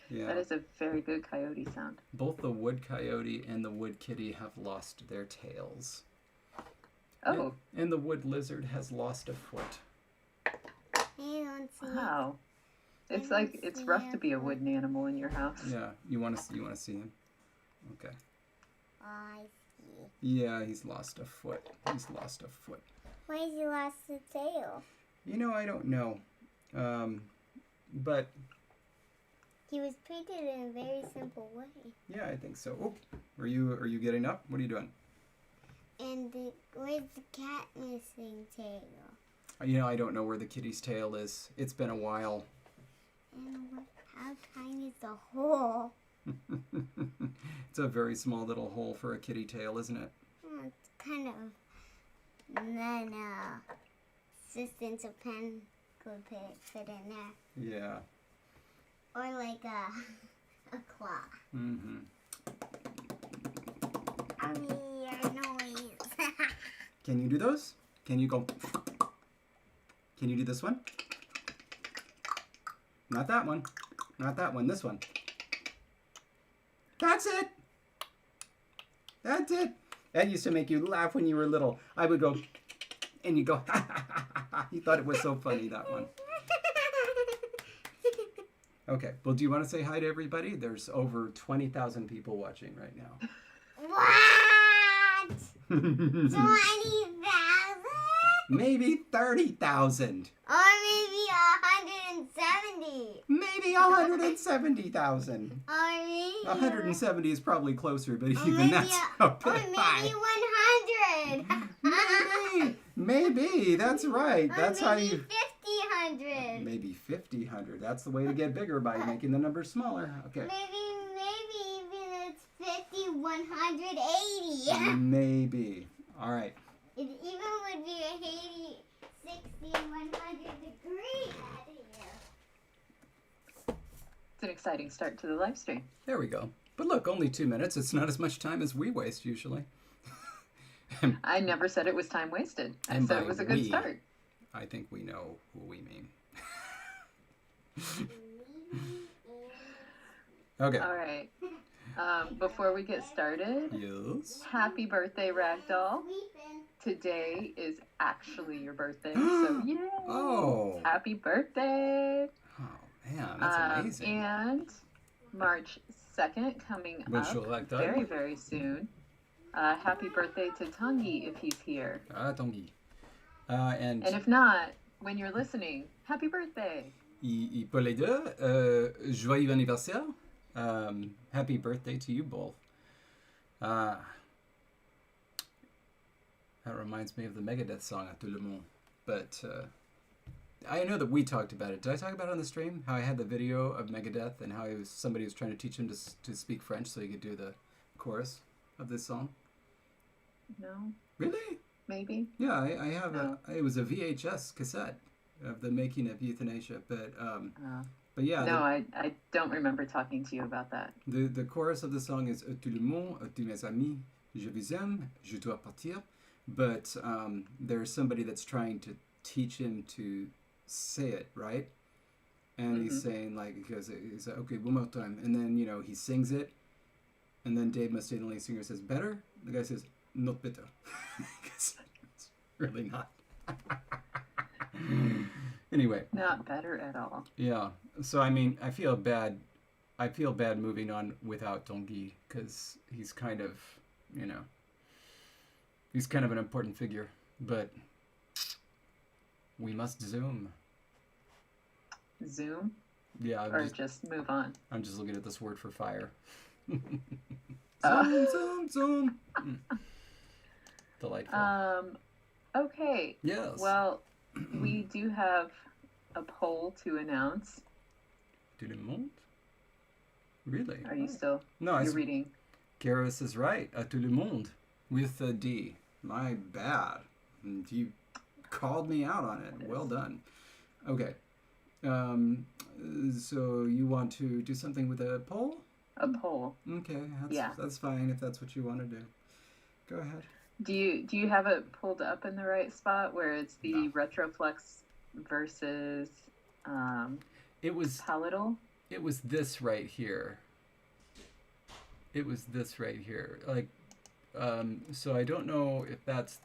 Yeah. That is a very good coyote sound. Both the wood coyote and the wood kitty have lost their tails. Oh. And the wood lizard has lost a foot. Wow. It's rough to be a wooden animal in your house. Yeah. You want to see him? Okay. I see. Yeah, he's lost a foot. Why has he lost the tail? I don't know. But he was painted in a very simple way. Yeah, I think so. Oh, are you getting up? What are you doing? And where's the cat missing tail? I don't know where the kitty's tail is. It's been a while. And how tiny is the hole? It's a very small little hole for a kitty tail, isn't it? It's kind of. And then assistance of pen could fit in there. Yeah. Or like a claw. Mm-hmm. Your noise. Can you do those? Can you go? Can you do this one? Not that one. Not that one. This one. That's it. That's it. That used to make you laugh when you were little. I would go, and you go, ha ha ha ha ha. You thought it was so funny, that one. Okay. Well, do you want to say hi to everybody? There's over 20,000 people watching right now. What? 20,000? Maybe 30,000. Or maybe 170. Maybe 170,000. Or maybe 170 is probably closer, but even maybe that's a bit or maybe high. 100. Maybe. That's right. That's how you. 5,000. Maybe 5,000. That's the way to get bigger, by making the numbers smaller. Okay. Maybe even it's 5,180. Maybe. All right. It even would be 80, 60, 100 degrees out here. It's an exciting start to the live stream. There we go. But look, only 2 minutes. It's not as much time as we waste usually. I never said it was time wasted. I And said by it was a good we, start. I think we know who we mean. Okay. All right. Before we get started, Yes. happy birthday, Ragdoll. Today is actually your birthday, so yay! Oh. Happy birthday! Oh man, that's amazing. And March 2nd coming Bonjour, up Ragdoll. very, very soon. Happy birthday to Tanguy if he's here. Ah, Tanguy. And if not, when you're listening, happy birthday! pour les deux, joyeux anniversaire. Happy birthday to you both. That reminds me of the Megadeth song "A tout le monde." But I know that we talked about it. Did I talk about it on the stream? How I had the video of Megadeth and how somebody was trying to teach him to speak French so he could do the chorus of this song? No. Really? Maybe. Yeah, I have No. it was a VHS cassette of the making of Euthanasia, but yeah. No, I don't remember talking to you about that. The chorus of the song is "Tout le monde, tous mes amis, je vous aime, je dois partir." But there's somebody that's trying to teach him to say it, right? And he's saying, like, he's like, okay, one more time. And then, he sings it. And then Dave Mustaine, the lead singer, says, better? The guy says, not better. It's really not. Anyway. Not better at all. Yeah. So, I mean, I feel bad moving on without Tanguy because he's kind of, he's kind of an important figure, but we must zoom. Zoom? Yeah. Or just move on? I'm just looking at this word for fire. Zoom. Delightful. Okay. Yes. Well, we do have a poll to announce. Tout le monde? Really? Are you still? No, you're reading. Karis is right. À tout le monde with a D. My bad. And you called me out on it. Well done. Okay. So you want to do something with a poll? A poll. Okay. Yeah. That's fine if that's what you want to do. Go ahead. Do you have it pulled up in the right spot where it's the retroflex versus it was palatal? it was this right here. It was this right here. Like, so I don't know if that's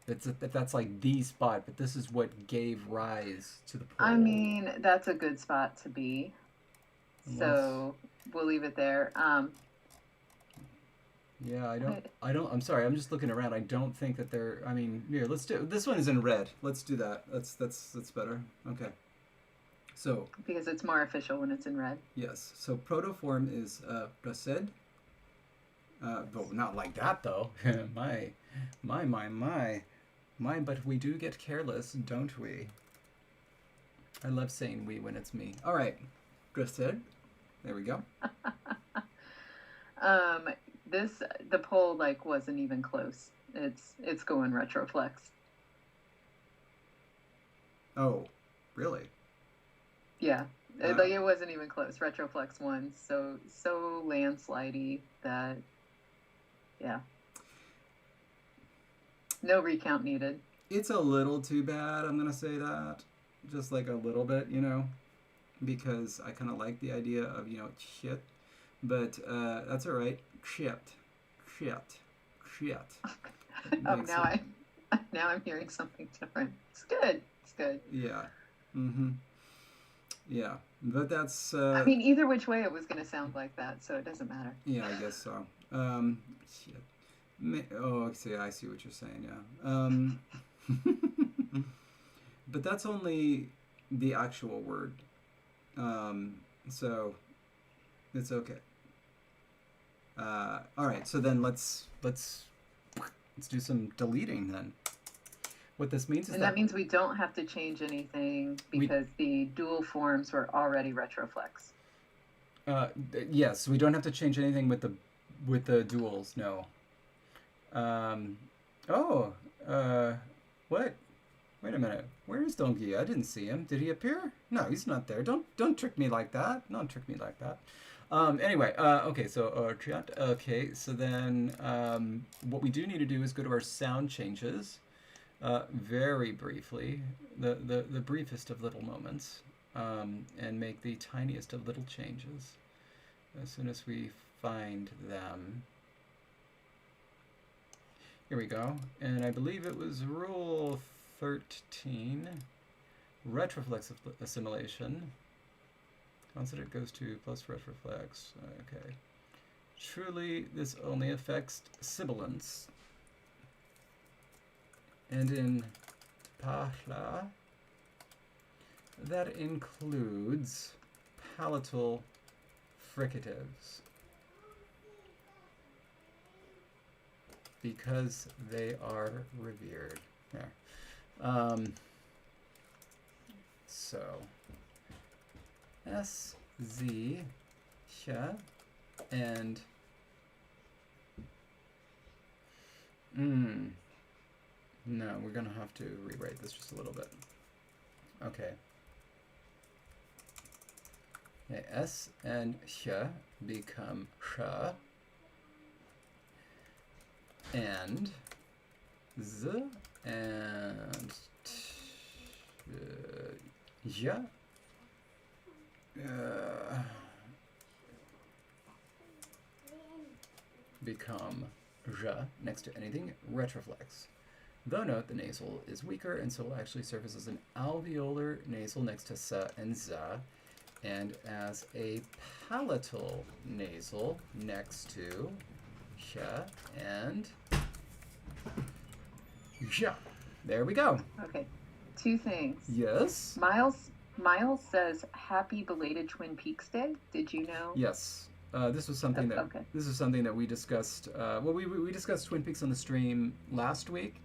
if that's like the spot, but this is what gave rise to the poll. I mean, that's a good spot to be. So we'll leave it there. Yeah, I'm sorry, I'm just looking around. I don't think that they're, I mean, here, let's do, this one is in red. Let's do that. That's better. Okay. So. Because it's more official when it's in red. Yes. So protoform is placed. But not like that though. my, but we do get careless, don't we? I love saying we when it's me. All right. Placed. There we go. The poll like wasn't even close. It's going retroflex. Oh, really? Yeah, like it wasn't even close. Retroflex won, so landslidey that, yeah. No recount needed. It's a little too bad. I'm gonna say that, just like a little bit, you know, because I kind of like the idea of shit, but that's all right. Shit. Oh, now I'm hearing something different. It's good. Yeah. Mm-hmm. Yeah, but that's. I mean, either which way, it was going to sound like that, so it doesn't matter. Yeah, I guess so. Shit. Oh, I see what you're saying. Yeah. But that's only the actual word. So it's okay. All right, so then let's do some deleting then. What this means is that means we don't have to change anything because the dual forms were already retroflex. Yes, we don't have to change anything with the duals. No. What? Wait a minute. Where's Donkey? I didn't see him. Did he appear? No, he's not there. Don't trick me like that. Don't trick me like that. Anyway, okay, so okay, so then what we do need to do is go to our sound changes very briefly, the briefest of little moments, and make the tiniest of little changes as soon as we find them. Here we go, and I believe it was rule 13, retroflex assimilation. Consonant goes to plus retroflex. Okay. Truly, this only affects sibilants. And in parla, that includes palatal fricatives. Because they are revered. Yeah. So. S, Z, Sh, and no, we're gonna have to rewrite this just a little bit. Okay. Yeah, S and Sh become Sh, and Z and J become J next to anything retroflex. Though note the nasal is weaker and so will actually surface as an alveolar nasal next to sa and za, and as a palatal nasal next to sh and ja. There we go. Okay, two things. Yes. Miles says happy belated Twin Peaks Day. Did you know? Yes. This was something that we discussed. Well, we discussed Twin Peaks on the stream last week,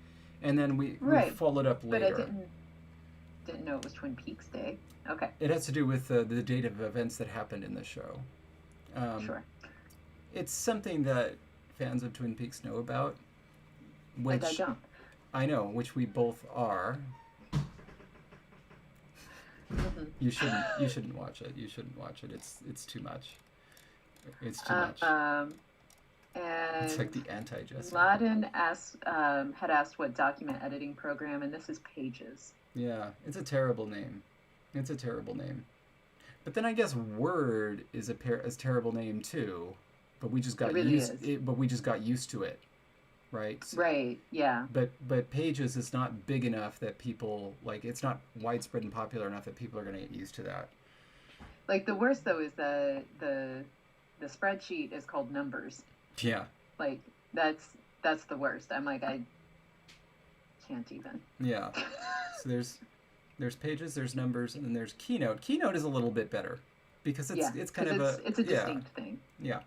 and then we followed up later. But I didn't know it was Twin Peaks Day. Okay. It has to do with the date of events that happened in the show. Sure. It's something that fans of Twin Peaks know about. Which I don't. I know, which we both are. Mm-hmm. You shouldn't watch it. You shouldn't watch it. It's too much. It's too much. And it's like the anti-Jesse. Laden had asked what document editing program, and this is Pages. Yeah, it's a terrible name. It's a terrible name. But then I guess word is a terrible name too. But we just got It really used. is. But we just got used to it, right? Right. Yeah. But pages is not big enough that people like. It's not widespread and popular enough that people are going to get used to that. Like the worst though is the spreadsheet is called numbers. Yeah. Like that's the worst. I'm like I can't even. Yeah. So there's pages, there's numbers, and then there's keynote. Keynote is a little bit better because it's kind of it's a distinct thing. Yeah.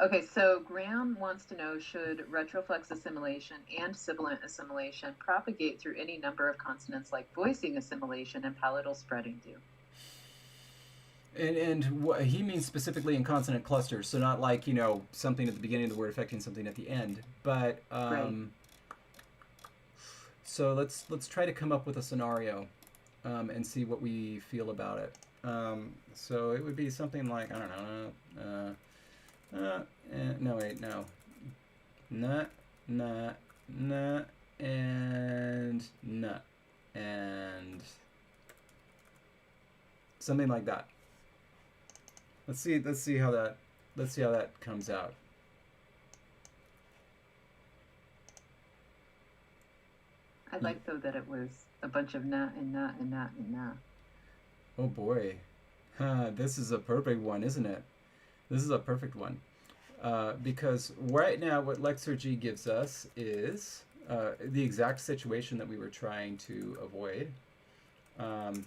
Okay, so Graham wants to know, should retroflex assimilation and sibilant assimilation propagate through any number of consonants like voicing assimilation and palatal spreading do? And what he means specifically in consonant clusters, so not like, something at the beginning of the word affecting something at the end. But Right. So let's try to come up with a scenario and see what we feel about it. So it would be something like, I don't know, no, wait, no. Na, and na, and something like that. Let's see how that comes out. I like though that it was a bunch of na and na and na and na. Oh boy, this is a perfect one, isn't it? This is a perfect one. Because right now what Lexergy gives us is the exact situation that we were trying to avoid. And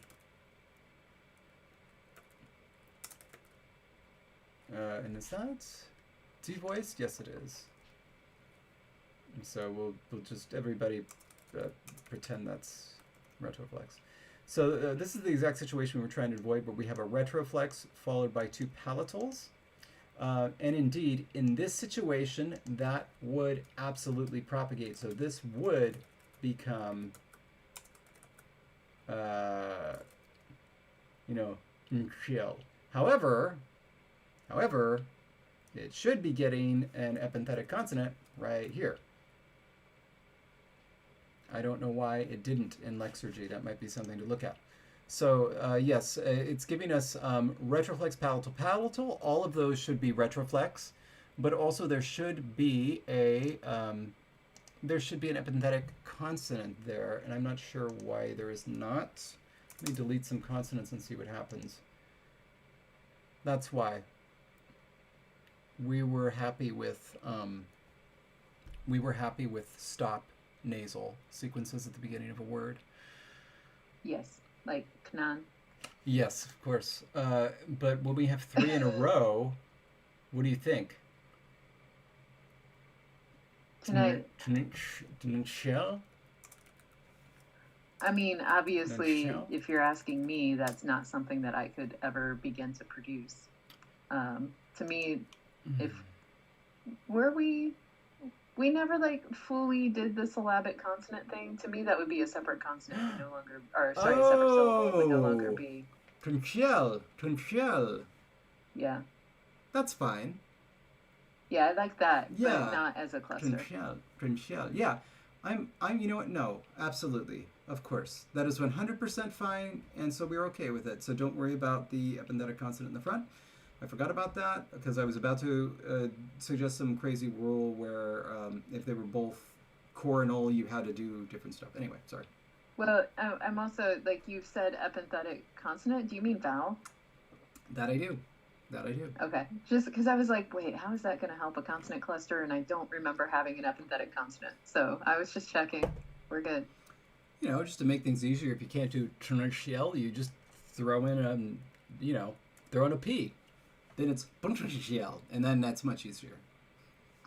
is that devoiced? Yes, it is. And so we'll just everybody pretend that's retroflex. So this is the exact situation we were trying to avoid, where we have a retroflex followed by two palatals. And indeed, in this situation, that would absolutely propagate. So this would become, chill. However, it should be getting an epenthetic consonant right here. I don't know why it didn't in Lexergy. That might be something to look at. So yes, it's giving us retroflex, palatal. All of those should be retroflex, but also there should be an epenthetic consonant there, and I'm not sure why there is not. Let me delete some consonants and see what happens. That's why we were happy with stop nasal sequences at the beginning of a word. Yes, like knan. Yes, of course. But when we have three in a row, what do you think? Shell? I mean, obviously, if you're asking me, that's not something that I could ever begin to produce. To me, if we never like fully did the syllabic consonant thing. To me, that would be a separate consonant would no longer, or sorry, separate syllable would no longer be. Tunchiel. Yeah. That's fine. Yeah, I like that, Yeah. but not as a cluster. Tunchiel. Yeah. I'm. You know what? No, absolutely. Of course. That is 100% fine, and so we're okay with it. So don't worry about the epenthetic consonant in the front. I forgot about that because I was about to suggest some crazy rule where if they were both coronal, you had to do different stuff. Anyway, sorry. Well, I'm also, like you've said epenthetic consonant. Do you mean vowel? That I do. Okay. Just because I was like, wait, how is that going to help a consonant cluster? And I don't remember having an epenthetic consonant. So I was just checking. We're good. Just to make things easier, if you can't do tunchiel, you just throw in a P. Then it's bunchiel, and then that's much easier.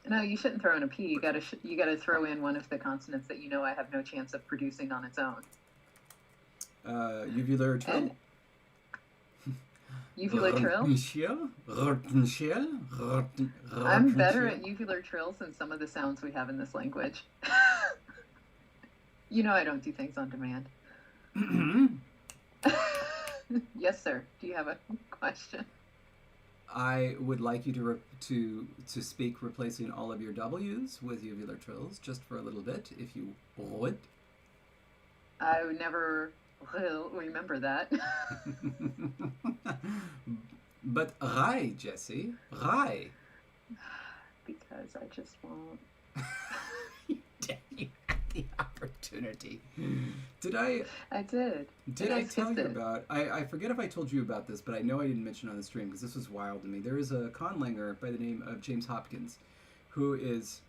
No, you shouldn't throw in a P. You gotta throw in one of the consonants that I have no chance of producing on its own. Uvular trill. Uvular trill. I'm better at uvular trills than some of the sounds we have in this language. I don't do things on demand. Yes, sir. Do you have a question? I would like you to speak replacing all of your W's with uvular trills just for a little bit, if you would. I would never will remember that. But rai, Jesse, rai. Because I just won't. You had the opportunity. Did I? I did. Did I tell you about? I forget if I told you about this, but I know I didn't mention on the stream because this was wild to me. There is a conlanger by the name of James Hopkins, who is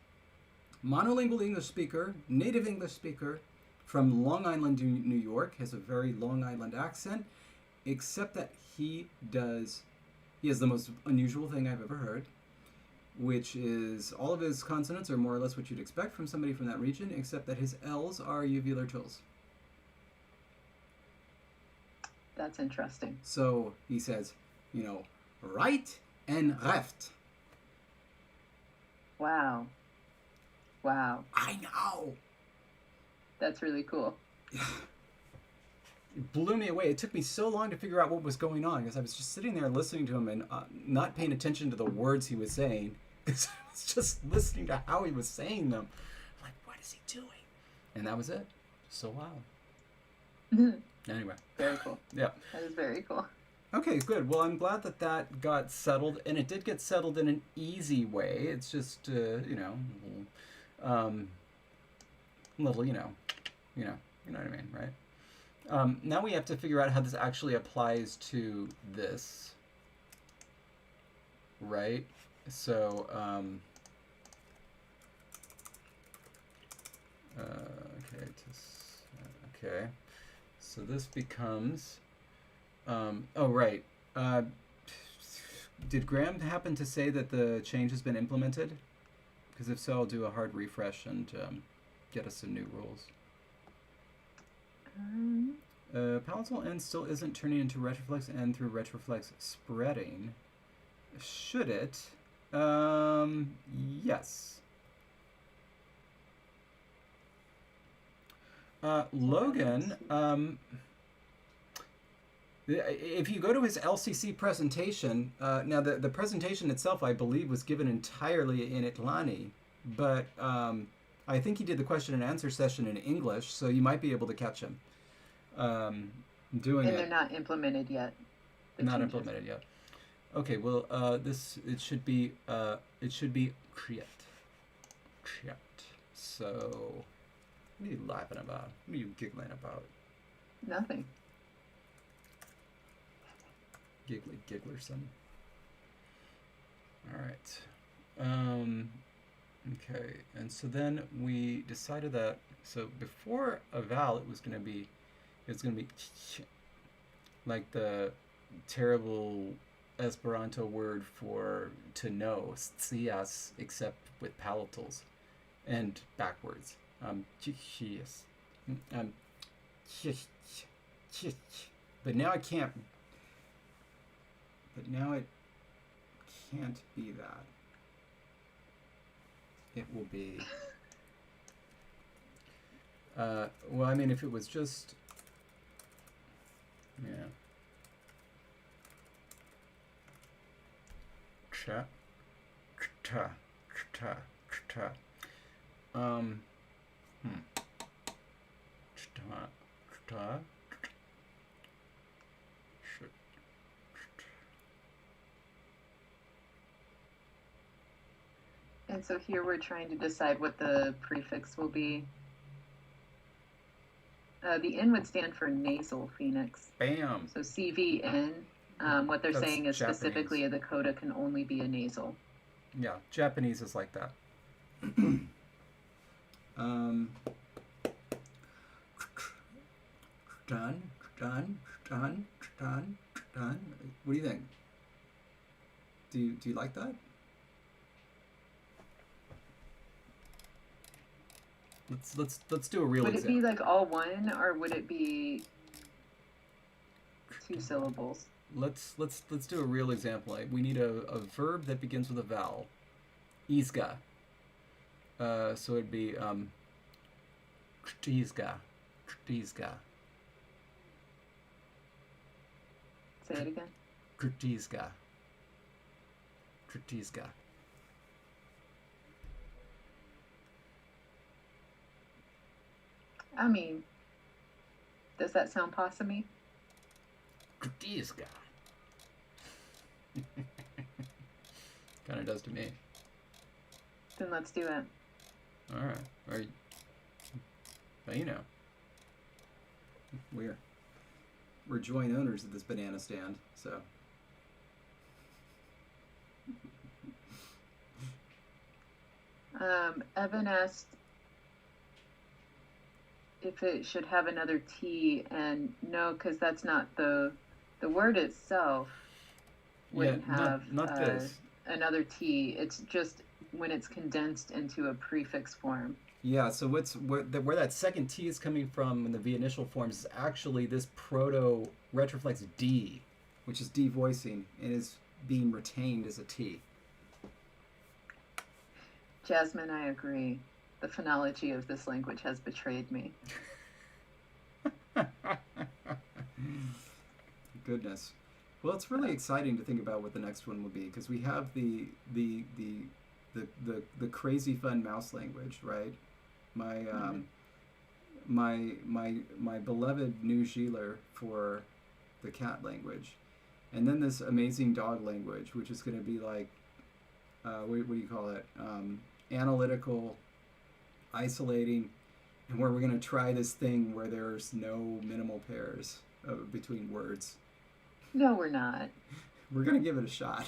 monolingual English speaker, native English speaker, from Long Island, New York. Has a very Long Island accent, except that he has the most unusual thing I've ever heard, which is all of his consonants are more or less what you'd expect from somebody from that region, except that his L's are uvular trills. That's interesting. So he says, right and left. Wow. I know. That's really cool. It blew me away. It took me so long to figure out what was going on because I was just sitting there listening to him and not paying attention to the words he was saying. Because I was just listening to how he was saying them. I'm like, what is he doing? And that was it. So wow. Anyway. Very cool. Yeah. That is very cool. Okay, good. Well, I'm glad that got settled, and it did get settled in an easy way. It's just, little, you know what I mean, right? Now we have to figure out how this actually applies to this, right? So, okay. So this becomes, oh, right. Did Graham happen to say that the change has been implemented? Because if so, I'll do a hard refresh and get us some new rules. Palatal N still isn't turning into retroflex N through retroflex spreading. Should it? Yes. Logan, if you go to his LCC presentation, now the presentation itself, I believe, was given entirely in Itlani, but I think he did the question and answer session in English, so you might be able to catch him doing it. And they're not implemented yet. Not implemented yet. Okay, well, it should be create. So, what are you laughing about? What are you giggling about? Nothing. Gigglerson. All right. Okay, and so then we decided that, so before a vowel, it's going to be like the terrible Esperanto word for to know, tsias, except with palatals and backwards. But now I can't. But now it can't be that. It will be. Well, I mean, if it was just. Yeah. Cha. Ta. Ta. Ta. Ta. Ta. And so here we're trying to decide what the prefix will be. The N would stand for nasal phoenix. Bam. So CVN, what they're saying is Japanese. Specifically a coda can only be a nasal. Yeah, Japanese is like that. Done. What do you think? Do you like that? Let's do a real example. Would it be like all one, or would it be two syllables? Let's do a real example. We need a verb that begins with a vowel. Izga. So it'd be izga. Say it again. Krtizga. I mean, does that sound possum-y? Krtizga. Kind of does to me. Then let's do it. All right. Well, you know, we're joint owners of this banana stand, so. Evan asked if it should have another T, and no, because that's not the word itself wouldn't have not this. Another T. It's just when it's condensed into a prefix form. Yeah, so where that second T is coming from in the V initial forms is actually this proto-retroflex D, which is devoicing and is being retained as a T. Jasmine, I agree. The phonology of this language has betrayed me. Goodness. Well, it's really exciting to think about what the next one will be, because we have the crazy fun mouse language, right? My beloved new Schiller for the cat language, and then this amazing dog language, which is going to be like what do you call it? Analytical, isolating, and where we're going to try this thing where there's no minimal pairs between words. No, we're not. We're going to give it a shot.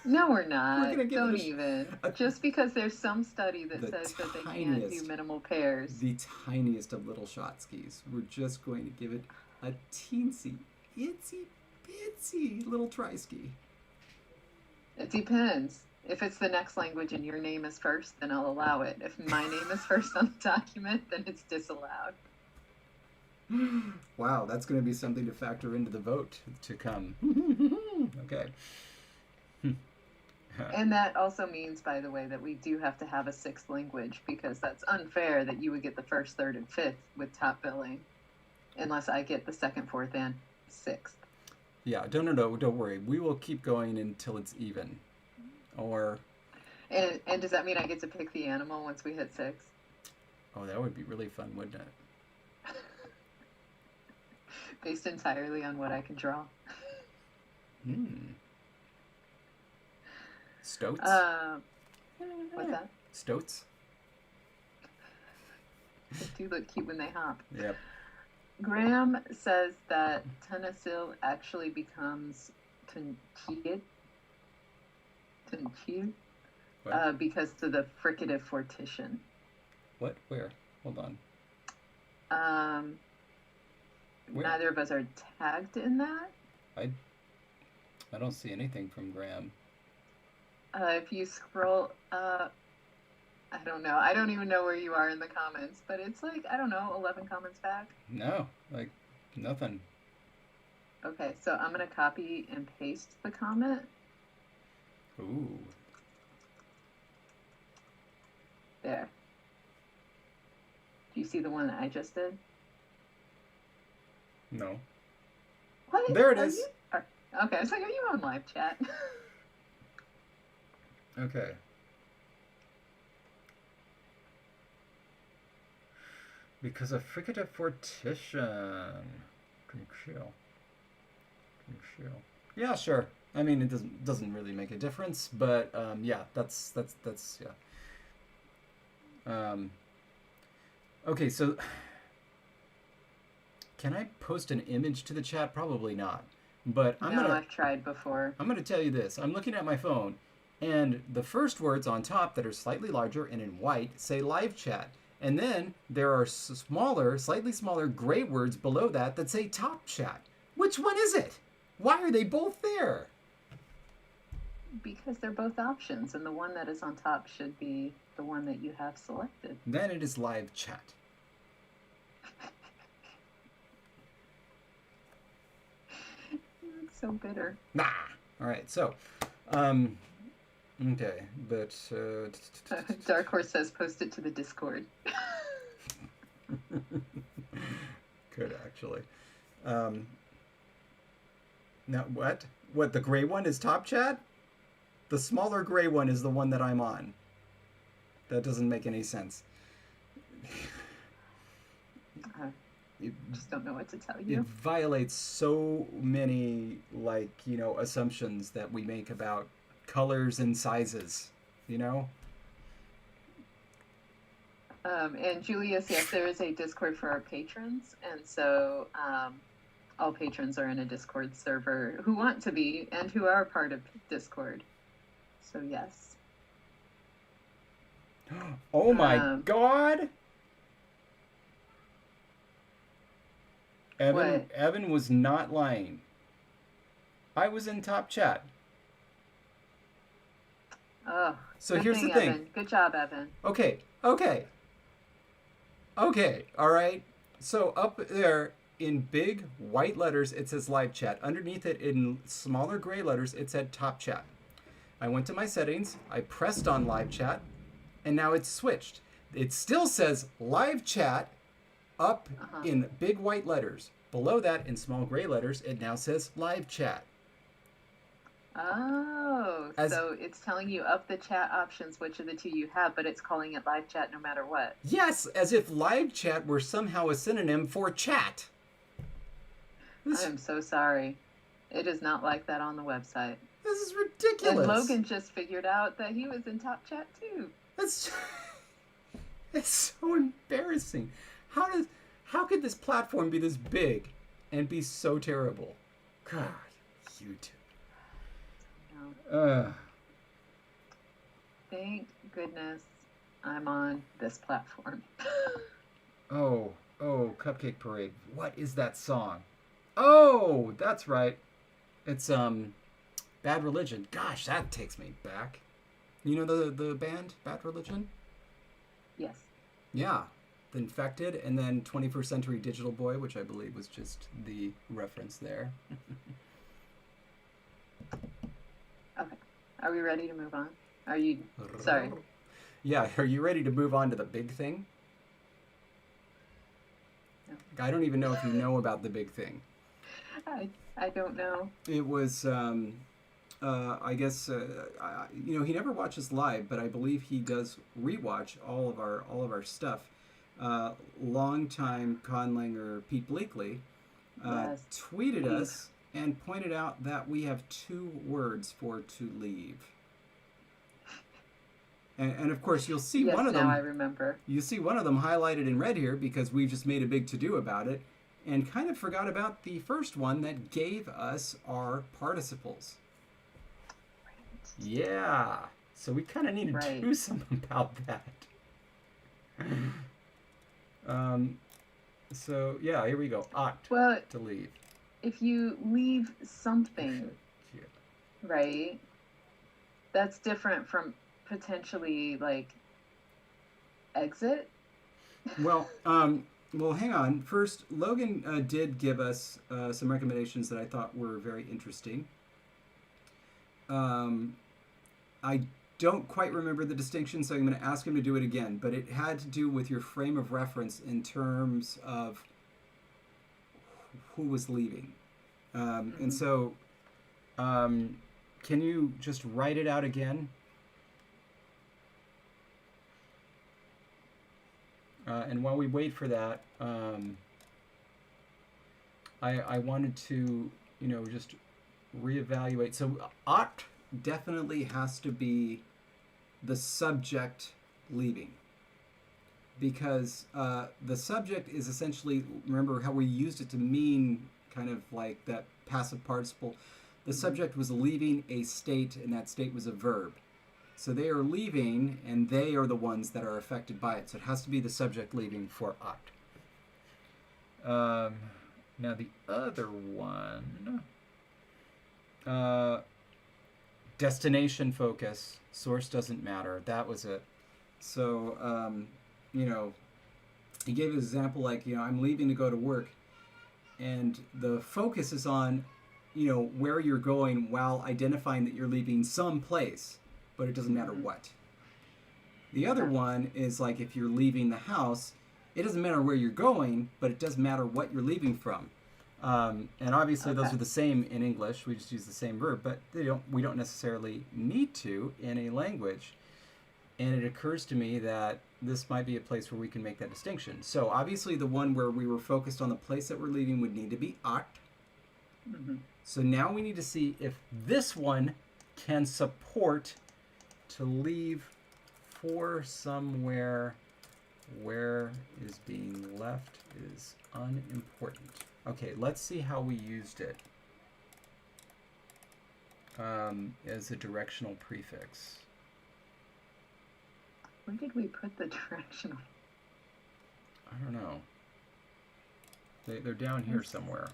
No, we're not. We're gonna give Don't even. Just because there's some study that says that they can't do minimal pairs. The tiniest of little shot skis. We're just going to give it a teensy, itsy, bitsy little try ski. It depends. If it's the next language and your name is first, then I'll allow it. If my name is first on the document, then it's disallowed. Wow, that's going to be something to factor into the vote to come. Okay. And that also means, by the way, that we do have to have a sixth language, because that's unfair that you would get the first, third, and fifth with top billing, unless I get the second, fourth, and sixth. Yeah, don't worry. We will keep going until it's even. Or. And does that mean I get to pick the animal once we hit 6? Oh, that would be really fun, wouldn't it? Based entirely on what I can draw. Stoats? What's that? Stoats? They do look cute when they hop. Yep. Graham says that Tanasil actually becomes Tunchid because of the fricative fortition. What? Where? Hold on. Neither of us are tagged in that. I don't see anything from Graham. If you scroll up, I don't know. I don't even know where you are in the comments, but it's like, I don't know, 11 comments back? No, like nothing. Okay, so I'm going to copy and paste the comment. Ooh. There. Do you see the one that I just did? No. What? There it is. Okay, I was like, are you on live chat? Okay. Because of fricative fortition. Conceal. Yeah, sure. I mean, it doesn't really make a difference, but yeah, that's yeah. Okay, so can I post an image to the chat? Probably not. But I've tried before. I'm gonna tell you this. I'm looking at my phone, and the first words on top that are slightly larger and in white say live chat. And then there are slightly smaller gray words below that say top chat. Which one is it? Why are they both there? Because they're both options, and the one that is on top should be the one that you have selected. Then it is live chat. You look so bitter. Nah. All right, so, okay, but... Dark Horse says post it to the Discord. Could, actually. Now, what? What, the gray one is top chat? The smaller gray one is the one that I'm on. That doesn't make any sense. Just don't know what to tell it you. violates so many, like, assumptions that we make about colors and sizes, And Julius, yes, there is a Discord for our patrons, and so all patrons are in a Discord server who want to be and who are part of Discord. So yes. Oh my God! Evan was not lying. I was in top chat. Oh, so here's the thing. Evan. Good job, Evan. Okay, all right. So up there in big white letters, it says live chat. Underneath it in smaller gray letters, it said top chat. I went to my settings, I pressed on live chat, and now it's switched. It still says live chat up in big white letters. Below that, in small gray letters, it now says live chat. Oh, so it's telling you of the chat options which of the two you have, but it's calling it live chat no matter what. Yes, as if live chat were somehow a synonym for chat. I'm so sorry. It is not like that on the website. This is ridiculous. And Logan just figured out that he was in top chat too. It's so embarrassing. How could this platform be this big and be so terrible? God, YouTube. Thank goodness I'm on this platform. Oh, Cupcake Parade. What is that song? Oh, that's right. It's Bad Religion. Gosh, that takes me back. You know the band Bad Religion? Yes. Yeah. The Infected, and then 21st Century Digital Boy, which I believe was just the reference there. Okay. Are we ready to move on? Are you... Sorry. Yeah, are you ready to move on to the big thing? No. I don't even know if you know about the big thing. I don't know. It was, I guess, he never watches live, but I believe he does rewatch all of our stuff. Longtime conlanger Pete Bleakley tweeted us and pointed out that we have 2 words for to leave. And of course, you'll see one of them. Now I remember. You see one of them highlighted in red here because we've just made a big to-do about it and kind of forgot about the first one that gave us our participles. Right. Yeah. So we kind of need to do something about that. So, yeah, here we go. Ought to leave. If you leave something, right, that's different from potentially, like, exit. Well, hang on. First, Logan did give us some recommendations that I thought were very interesting. I don't quite remember the distinction, so I'm going to ask him to do it again. But it had to do with your frame of reference in terms of who was leaving. And so, can you just write it out again? And while we wait for that, I wanted to, just reevaluate. So, ought definitely has to be the subject leaving, because the subject is essentially, remember how we used it to mean kind of like that passive participle. The subject was leaving a state, and that state was a verb. So they are leaving, and they are the ones that are affected by it. So it has to be the subject leaving for ought. Now the other one, destination focus, source doesn't matter. That was it. So, he gave an example like, I'm leaving to go to work, and the focus is on, where you're going while identifying that you're leaving some place, but it doesn't matter what. The other one is like if you're leaving the house, it doesn't matter where you're going, but it does matter what you're leaving from. And obviously those are the same in English. We just use the same verb, but we don't necessarily need to in a language. And it occurs to me that this might be a place where we can make that distinction. So obviously the one where we were focused on the place that we're leaving would need to be at. Mm-hmm. So now we need to see if this one can support to leave for somewhere where is being left is unimportant. Okay, let's see how we used it as a directional prefix. Where did we put the directional? I don't know. They're down here somewhere.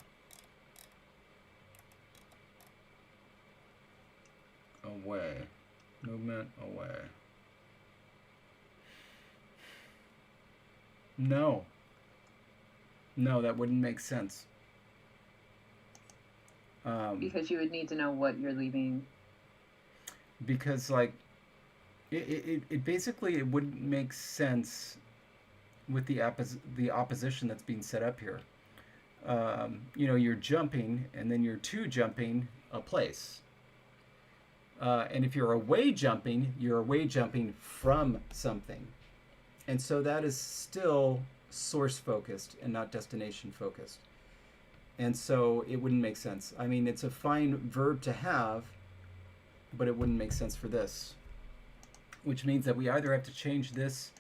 Away. Movement away. No. No, that wouldn't make sense. Because you would need to know what you're leaving. Because, like, it basically, it wouldn't make sense with the opposition that's being set up here. You know, you're jumping, and then you're to jumping a place. And if you're away jumping from something. And so that is still source focused and not destination focused. And so it wouldn't make sense. I mean, it's a fine verb to have, but it wouldn't make sense for this. Which means that we either have to change this.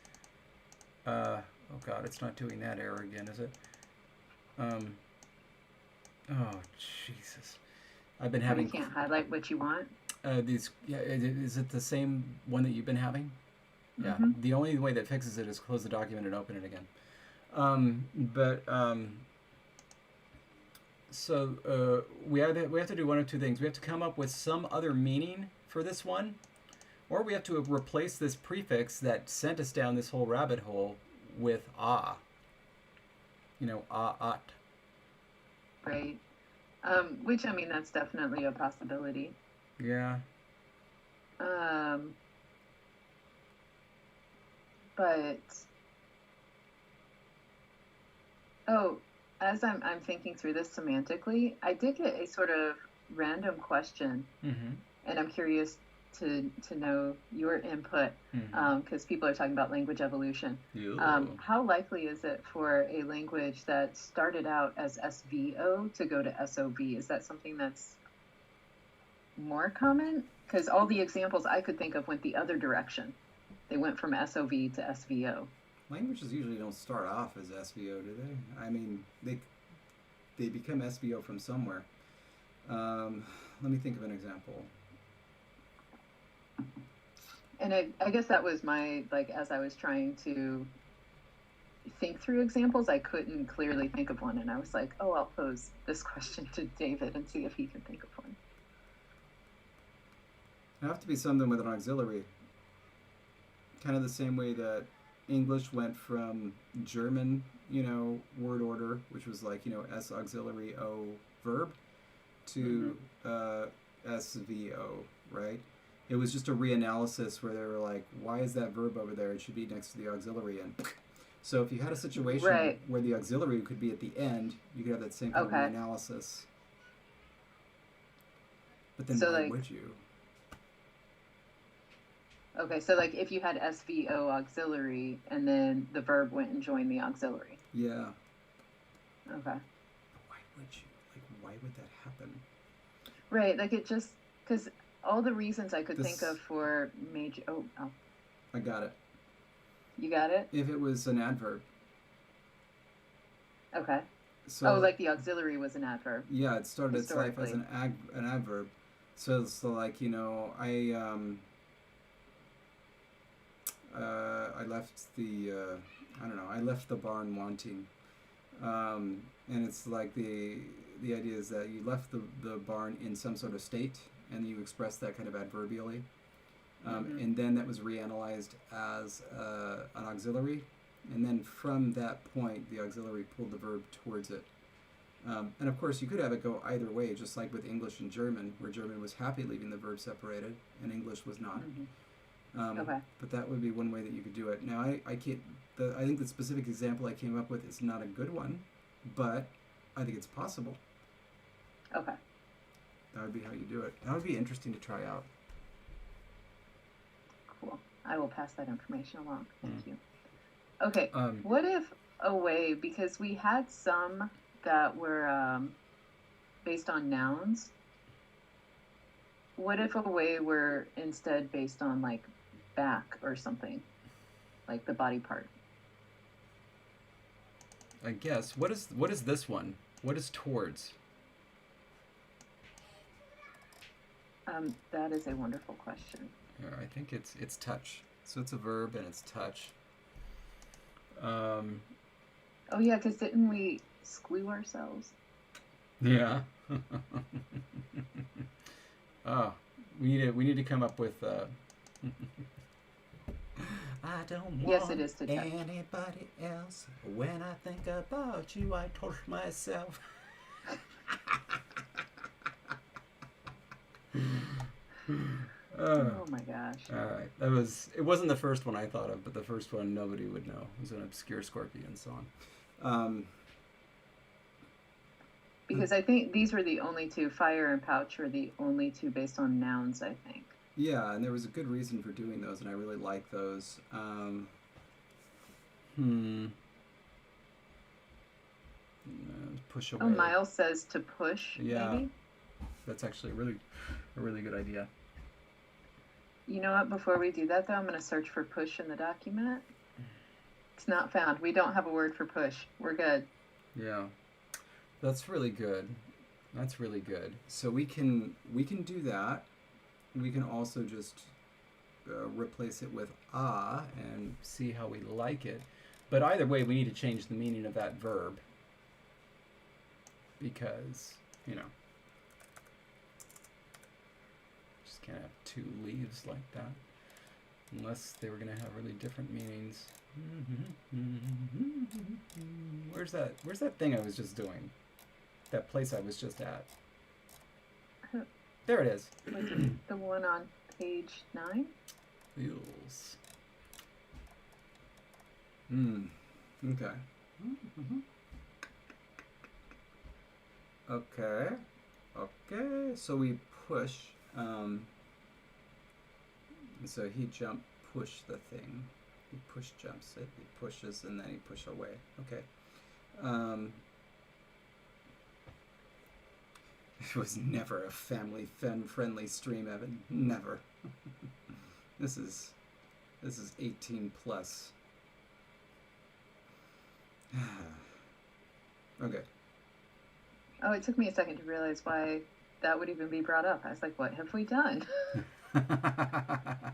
Oh God, it's not doing that error again, is it? Oh Jesus, I've been having. You can't highlight what you want. Yeah, is it the same one that you've been having? Yeah. Mm-hmm. The only way that fixes it is close the document and open it again. So we have to do one of two things. We have to come up with some other meaning for this one, or we have to replace this prefix that sent us down this whole rabbit hole with ah. You know, at. Right. Which, I mean, that's definitely a possibility. Yeah. But as I'm thinking through this semantically, I did get a sort of random question, and I'm curious to know your input, because people are talking about language evolution. How likely is it for a language that started out as SVO to go to SOV? Is that something that's more common? Because all the examples I could think of went the other direction. They went from SOV to SVO. Languages usually don't start off as SVO, do they? I mean, they become SVO from somewhere. Let me think of an example. And I guess that was my, like, as I was trying to think through examples, I couldn't clearly think of one. And I was like, oh, I'll pose this question to David and see if he can think of one. It'd have to be something with an auxiliary. Kind of the same way that English went from German, you know, word order, which was like, you know, S auxiliary O verb, to SVO, right? It was just a reanalysis where they were like, why is that verb over there? It should be next to the auxiliary. And so if you had a situation where the auxiliary could be at the end, you could have that same kind of reanalysis. But then why would you? Okay, so like if you had SVO auxiliary and then the verb went and joined the auxiliary. Yeah. Okay. But why would you? Like, why would that happen? Right, like it just, because all the reasons I could think of for major... Oh. I got it. You got it? If it was an adverb. Okay. So, like the auxiliary was an adverb. Yeah, it started its life as an adverb. So it's like, you know, I left the, I left the barn wanting. And it's like the idea is that you left the barn in some sort of state, and you express that kind of adverbially. And then that was reanalyzed as an auxiliary. And then from that point, the auxiliary pulled the verb towards it. And of course, you could have it go either way, just like with English and German, where German was happy leaving the verb separated, and English was not. But that would be one way that you could do it. Now, I think the specific example I came up with is not a good one, but I think it's possible. Okay. That would be how you do it. That would be interesting to try out. Cool. I will pass that information along. Thank you. Okay. What if a way, because we had some that were based on nouns. What if a way were instead based on like back or something, like the body part? I guess. What is this one? What is towards? That is a wonderful question. Yeah, I think it's touch. So it's a verb and it's touch. Oh yeah, because didn't we squeal ourselves? Yeah. Oh, we need to come up with. I don't want yes, it is to touch. Anybody else. When I think about you, I touch myself. Oh my gosh. All right. It wasn't the first one I thought of, but the first one nobody would know. It was an obscure Scorpion song. Because I think these were the only two, fire and pouch were the only two based on nouns, I think. Yeah, and there was a good reason for doing those, and I really like those. Push away. Oh, Miles says to push, yeah, maybe? That's actually a really good idea. You know what? Before we do that, though, I'm going to search for push in the document. It's not found. We don't have a word for push. We're good. Yeah, that's really good. That's really good. So we can do that. We can also just replace it with and see how we like it. But either way, we need to change the meaning of that verb because, just can't have two leaves like that unless they were going to have really different meanings. Where's that thing I was just doing? That place I was just at. There it is. The one on page 9? Feels. Okay. Okay. So we push. So he jump, push the thing. He push jumps it. He pushes and then he push away. Okay. It was never a family friendly stream, Evan. Never. This is 18 plus. Okay. Oh, it took me a second to realize why that would even be brought up. I was like, what have we done? I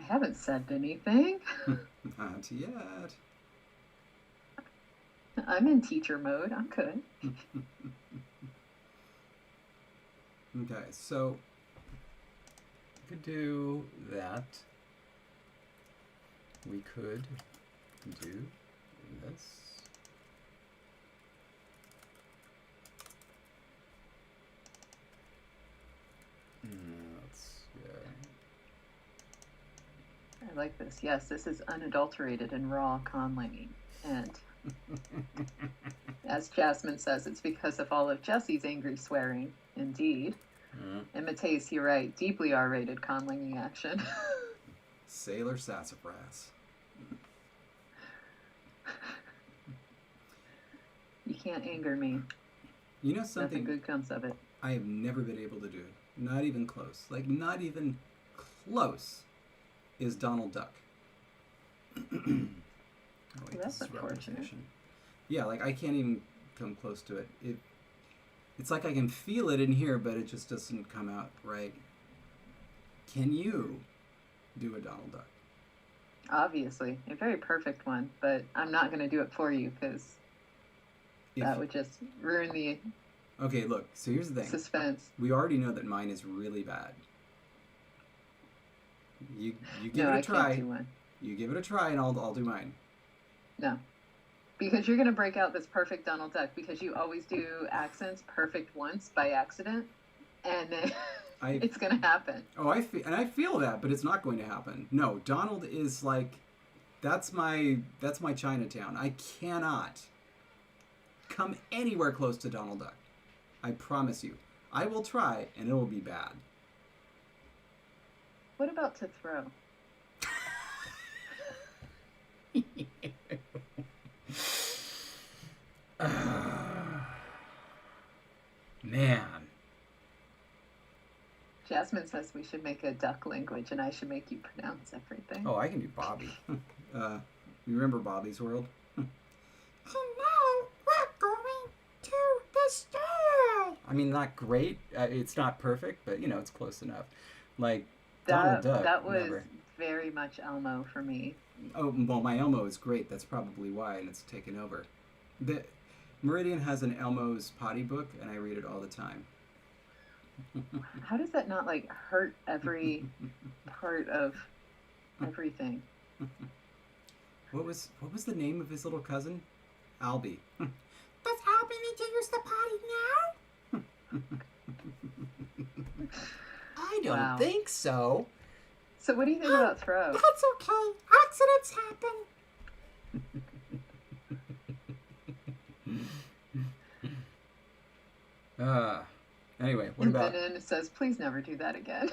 haven't said anything. Not yet. I'm in teacher mode. I'm good. Okay, so we could do that. We could do this. I like this. Yes, this is unadulterated and raw conlanging. And as Jasmine says, it's because of all of Jesse's angry swearing. Indeed. And Mateus, you're right. Deeply R-rated conlanging action. Sailor sassafras. You can't anger me. You know something? Nothing good comes of it. I have never been able to do. Not even close. Like, not even close is Donald Duck. That's unfortunate. Yeah, like, I can't even come close to it. It's like I can feel it in here, but it just doesn't come out right. Can you do a Donald Duck? Obviously. A very perfect one, but I'm not going to do it for you because that would just ruin the Okay, look, so here's the thing. Suspense. We already know that mine is really bad. You give it a try. Can't do one. You give it a try and I'll do mine. No. Because you're going to break out this perfect Donald Duck because you always do accents perfect once by accident and then it's going to happen. Oh, I feel that, but it's not going to happen. No, Donald is like that's my Chinatown. I cannot come anywhere close to Donald Duck. I promise you. I will try and it will be bad. What about to throw? Man. Jasmine says we should make a duck language, and I should make you pronounce everything. Oh, I can do Bobby. You remember Bobby's World? And now we're going to the store. I mean, not great. It's not perfect, but, you know, it's close enough. Like, Donald Duck. That was very much Elmo for me. Oh, well, my Elmo is great. That's probably why, and it's taken over. Meridian has an Elmo's potty book, and I read it all the time. How does that not, like, hurt every part of everything? What was the name of his little cousin? Albie. Does Albie need to use the potty now? I don't think so. So what do you think about throw? That's okay. Accidents happen. Anyway, what about... And then it says, please never do that again.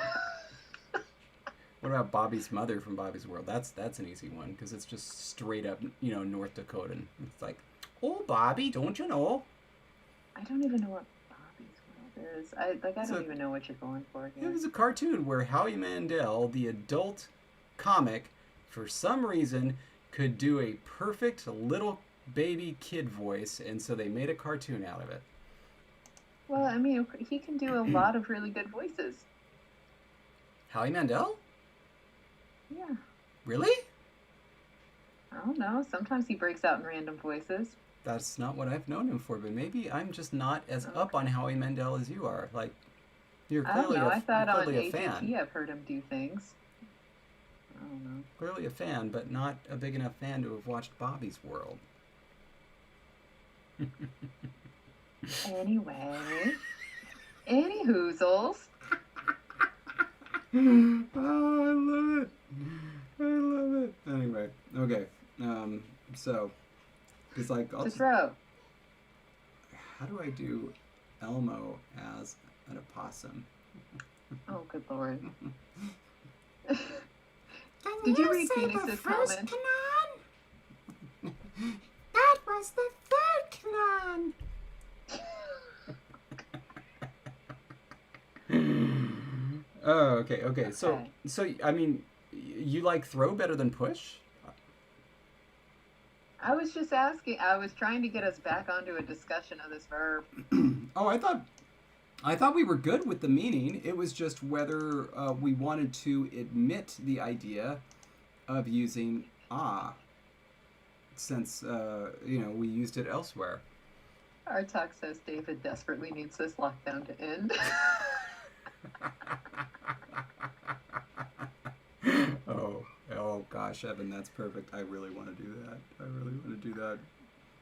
What about Bobby's mother from Bobby's World? That's an easy one, because it's just straight up, you know, North Dakotan. It's like, oh, Bobby, don't you know? I don't even know what Bobby's World is. I don't even know what you're going for here. It was a cartoon where Howie Mandel, the adult comic, for some reason, could do a perfect little baby kid voice, and so they made a cartoon out of it. Well, I mean, he can do a lot of really good voices. Howie Mandel? Yeah. Really? I don't know. Sometimes he breaks out in random voices. That's not what I've known him for, but maybe I'm just not as up on Howie Mandel as you are. Like, you're clearly I thought on a fan. AGT I've heard him do things. I don't know. Clearly a fan, but not a big enough fan to have watched Bobby's World. Anyway. Any hoozles. Oh, I love it. I love it. Anyway, okay. So, it's like... To throw. How do I do Elmo as an opossum? Oh, good lord. Did you read Phoenix's comment? That was the third canon. Oh, okay. So I mean, you like throw better than push? I was just asking. I was trying to get us back onto a discussion of this verb. Oh, I thought we were good with the meaning. It was just whether we wanted to admit the idea of using since you know, we used it elsewhere. Our talk says David desperately needs this lockdown to end. Oh gosh, Evan, that's perfect. I really want to do that.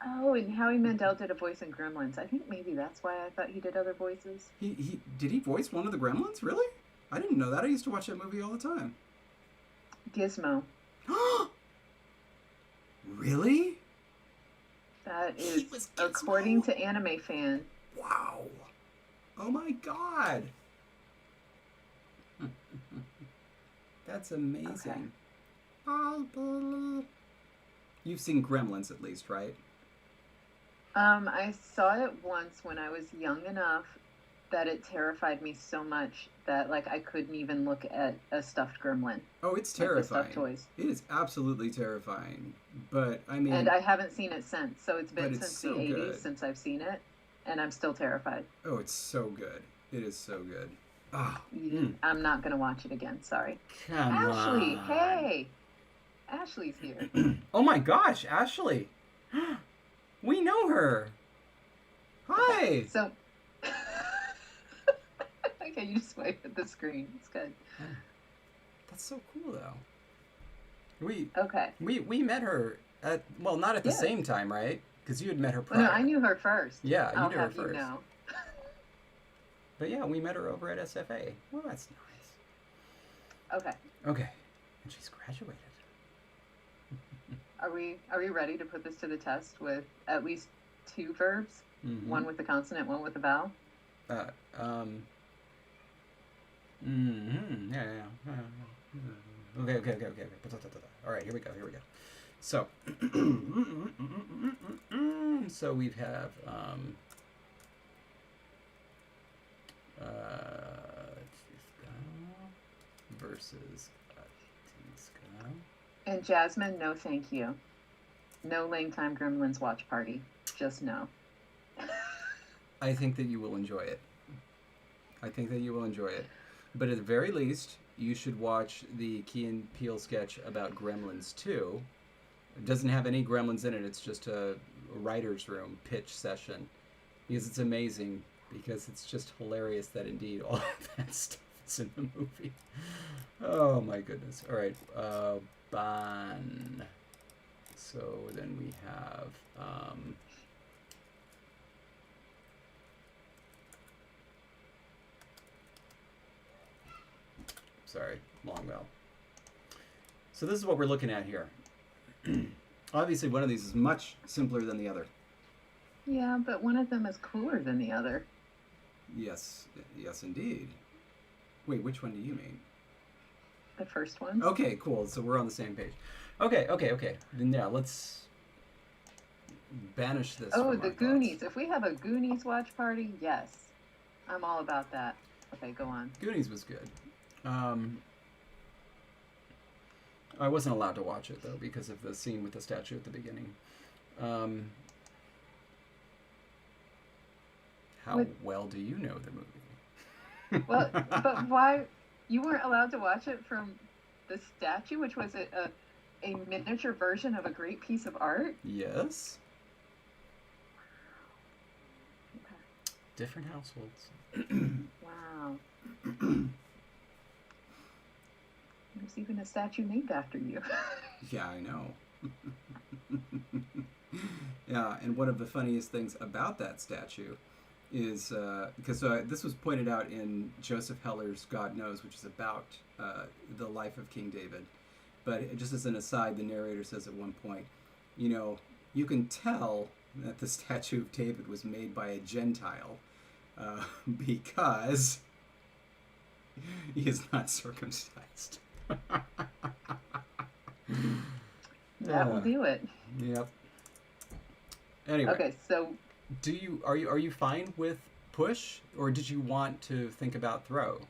Oh, and Howie Mandel did a voice in Gremlins. I think maybe that's why I thought he did other voices. Did he voice one of the Gremlins? Really? I didn't know that. I used to watch that movie all the time. Gizmo. Really? That is, according to Anime Fan. Wow. Oh my god. That's amazing. Okay. Bye, Billy. You've seen Gremlins at least, right? I saw it once when I was young enough that it terrified me so much that, like, I couldn't even look at a stuffed gremlin. Oh, it's terrifying. Like the stuffed toys. It is absolutely terrifying. But, I mean... And I haven't seen it since. So it's been since so the 80s good. since I've seen it. And I'm still terrified. Oh, it's so good. It is so good. I'm not going to watch it again. Sorry. Come Ashley, on. Hey! Ashley's here. Oh my gosh, Ashley. We know her. Hi. So... Okay, you just wave at the screen. It's good. That's so cool, though. We met her at, well, not at the same time, right? Because you had met her prior. Well, no, I knew her first. Yeah, you knew her first. You know. But yeah, we met her over at SFA. Well, that's nice. Okay. And she's graduated. Are we ready to put this to the test with at least 2 verbs? Mm-hmm. One with the consonant, one with the vowel? Mm-hmm. Yeah. Okay. All right, here we go. So, so we have, Versus And Jasmine, no thank you. No LangTime Gremlins watch party. Just no. I think that you will enjoy it. But at the very least, you should watch the Key and Peele sketch about Gremlins 2. It doesn't have any gremlins in it. It's just a writer's room pitch session. Because it's amazing. Because it's just hilarious that indeed all of that stuff is in the movie. Oh my goodness. All right. Ban. So then we have... sorry, long vowel. So this is what we're looking at here. Obviously, one of these is much simpler than the other. Yeah, but one of them is cooler than the other. Yes, indeed. Wait, which one do you mean? The first one. Okay, cool. So we're on the same page. Okay. Then yeah, let's banish this. Oh, the Goonies. If we have a Goonies watch party, yes. I'm all about that. Okay, go on. Goonies was good. I wasn't allowed to watch it, though, because of the scene with the statue at the beginning. How well do you know the movie? Well, but why? You weren't allowed to watch it from the statue, which was a miniature version of a great piece of art? Yes. Okay. Different households. Wow. There's even a statue named after you. Yeah, I know. Yeah, and one of the funniest things about that statue is, because this was pointed out in Joseph Heller's God Knows, which is about the life of King David. But just as an aside, the narrator says at one point, you can tell that the statue of David was made by a Gentile because he is not circumcised. That will do it. Yep. Anyway. Okay, so are you fine with push, or did you want to think about throw?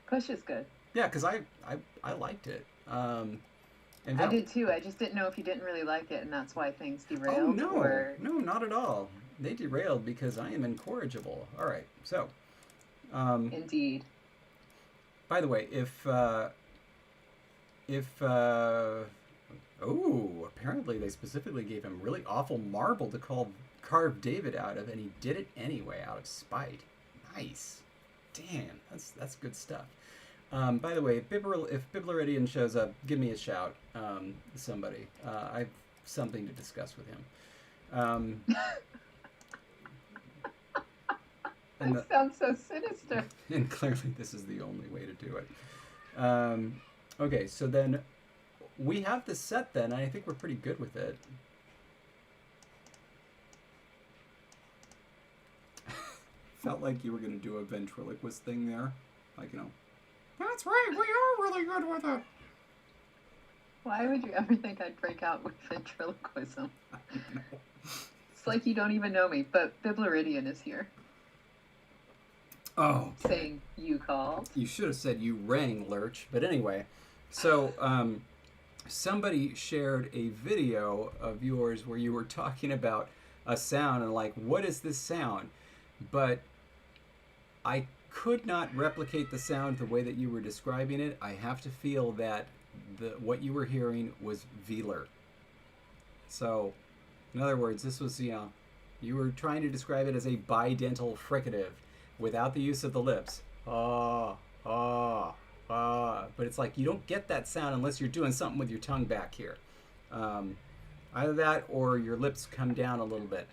Push is good. Yeah, because I liked it. And I did too. I just didn't know if you didn't really like it, and that's why things derailed. Oh no, no, not at all. They derailed because I am incorrigible. All right, so. Indeed. By the way, apparently they specifically gave him really awful marble to carve David out of, and he did it anyway out of spite. Nice. Damn, that's good stuff. By the way, if Biblaridian shows up, give me a shout, somebody. I have something to discuss with him. That sounds so sinister. And clearly this is the only way to do it. Okay, so then we have this set then, and I think we're pretty good with it. Felt like you were going to do a ventriloquist thing there. Like, that's right, we are really good with it. Why would you ever think I'd break out with ventriloquism? I don't know. It's like you don't even know me, but Biblaridian is here. Oh. Okay. Saying you called. You should have said you rang, Lurch. But anyway, so somebody shared a video of yours where you were talking about a sound and like, what is this sound? But I could not replicate the sound the way that you were describing it. I have to feel that what you were hearing was velar. So, in other words, this was, you were trying to describe it as a bidental fricative without the use of the lips. But it's like you don't get that sound unless you're doing something with your tongue back here. Either that or your lips come down a little bit.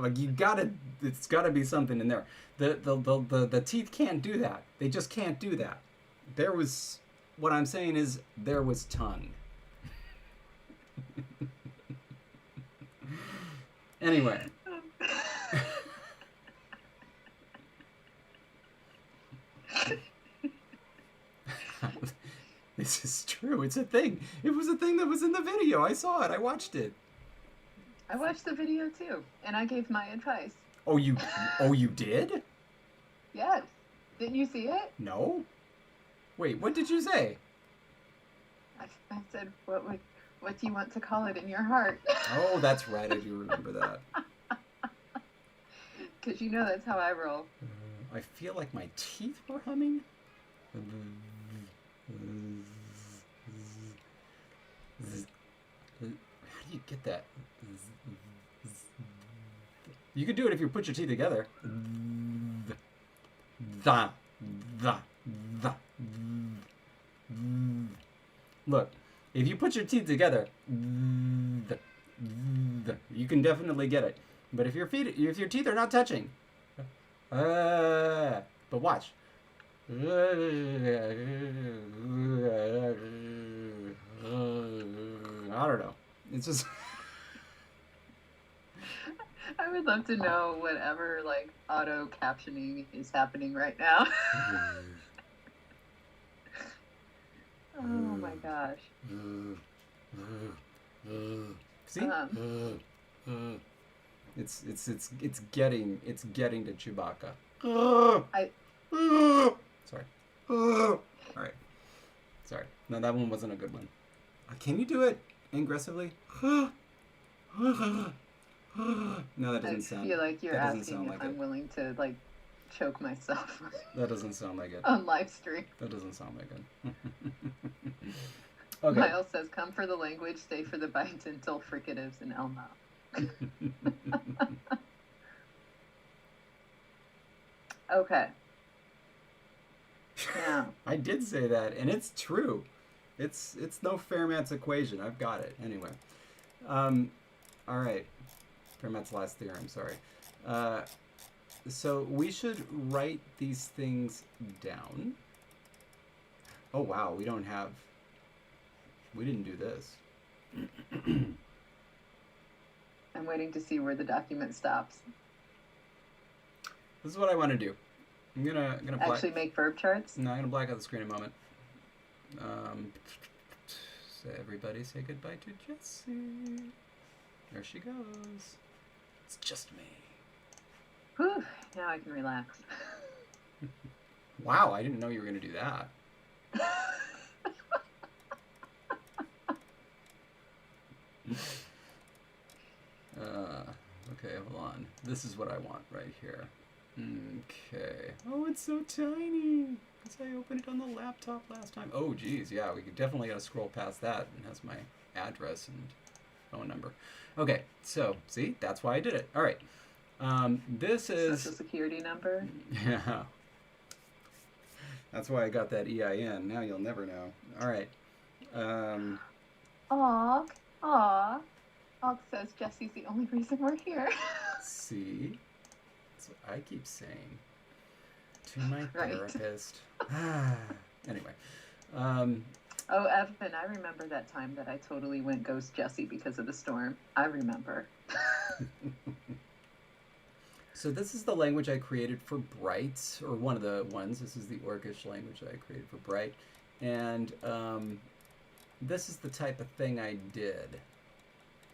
Like it's gotta be something in there. The teeth can't do that. They just can't do that. What I'm saying is there was tongue. Anyway. This is true. It's a thing. It was a thing that was in the video. I saw it. I watched it. I watched the video too, and I gave my advice. Oh, you did? Yes. Didn't you see it? No. Wait, what did you say? I said, what do you want to call it in your heart? Oh, that's right. I do remember that. Because you know that's how I roll. I feel like my teeth were humming. How do you get that? You could do it if you put your teeth together. Look, if you put your teeth together, you can definitely get it. But if your teeth are not touching, but watch. I don't know. It's just. I would love to know whatever like auto captioning is happening right now. Oh my gosh. See? It's getting to Chewbacca. Sorry. All right. Sorry. No, that one wasn't a good one. Can you do it aggressively? No, that doesn't sound. I feel like you're asking if I'm willing to like choke myself. That doesn't sound like it. On live stream. That doesn't sound like it. Okay. Miles says, "Come for the language, stay for the bites until fricatives and Elmo." Okay. Yeah. I did say that, and it's true. It's no Fermat's equation. I've got it. Anyway. All right. Fermat's last theorem, sorry. So we should write these things down. Oh, wow. We didn't do this. I'm waiting to see where the document stops. This is what I want to do. I'm gonna actually make verb charts. No, I'm gonna black out the screen in a moment. So everybody say goodbye to Jessie. There she goes. It's just me. Whew, now I can relax. Wow, I didn't know you were gonna do that. Okay, hold on. This is what I want right here. Okay. Oh, it's so tiny. Because I opened it on the laptop last time. Oh, geez. Yeah, we could definitely gotta scroll past that. It has my address and phone number. Okay, so, see? That's why I did it. All right. This is... Social security number? Yeah. That's why I got that EIN. Now you'll never know. All right. Aw. Og says Jessie's the only reason we're here. See? That's what I keep saying to my therapist. Anyway. Oh, Evan, I remember that time that I totally went ghost Jessie because of the storm. I remember. So this is the language I created for Bright, or one of the ones. This is the Orcish language that I created for Bright. And this is the type of thing I did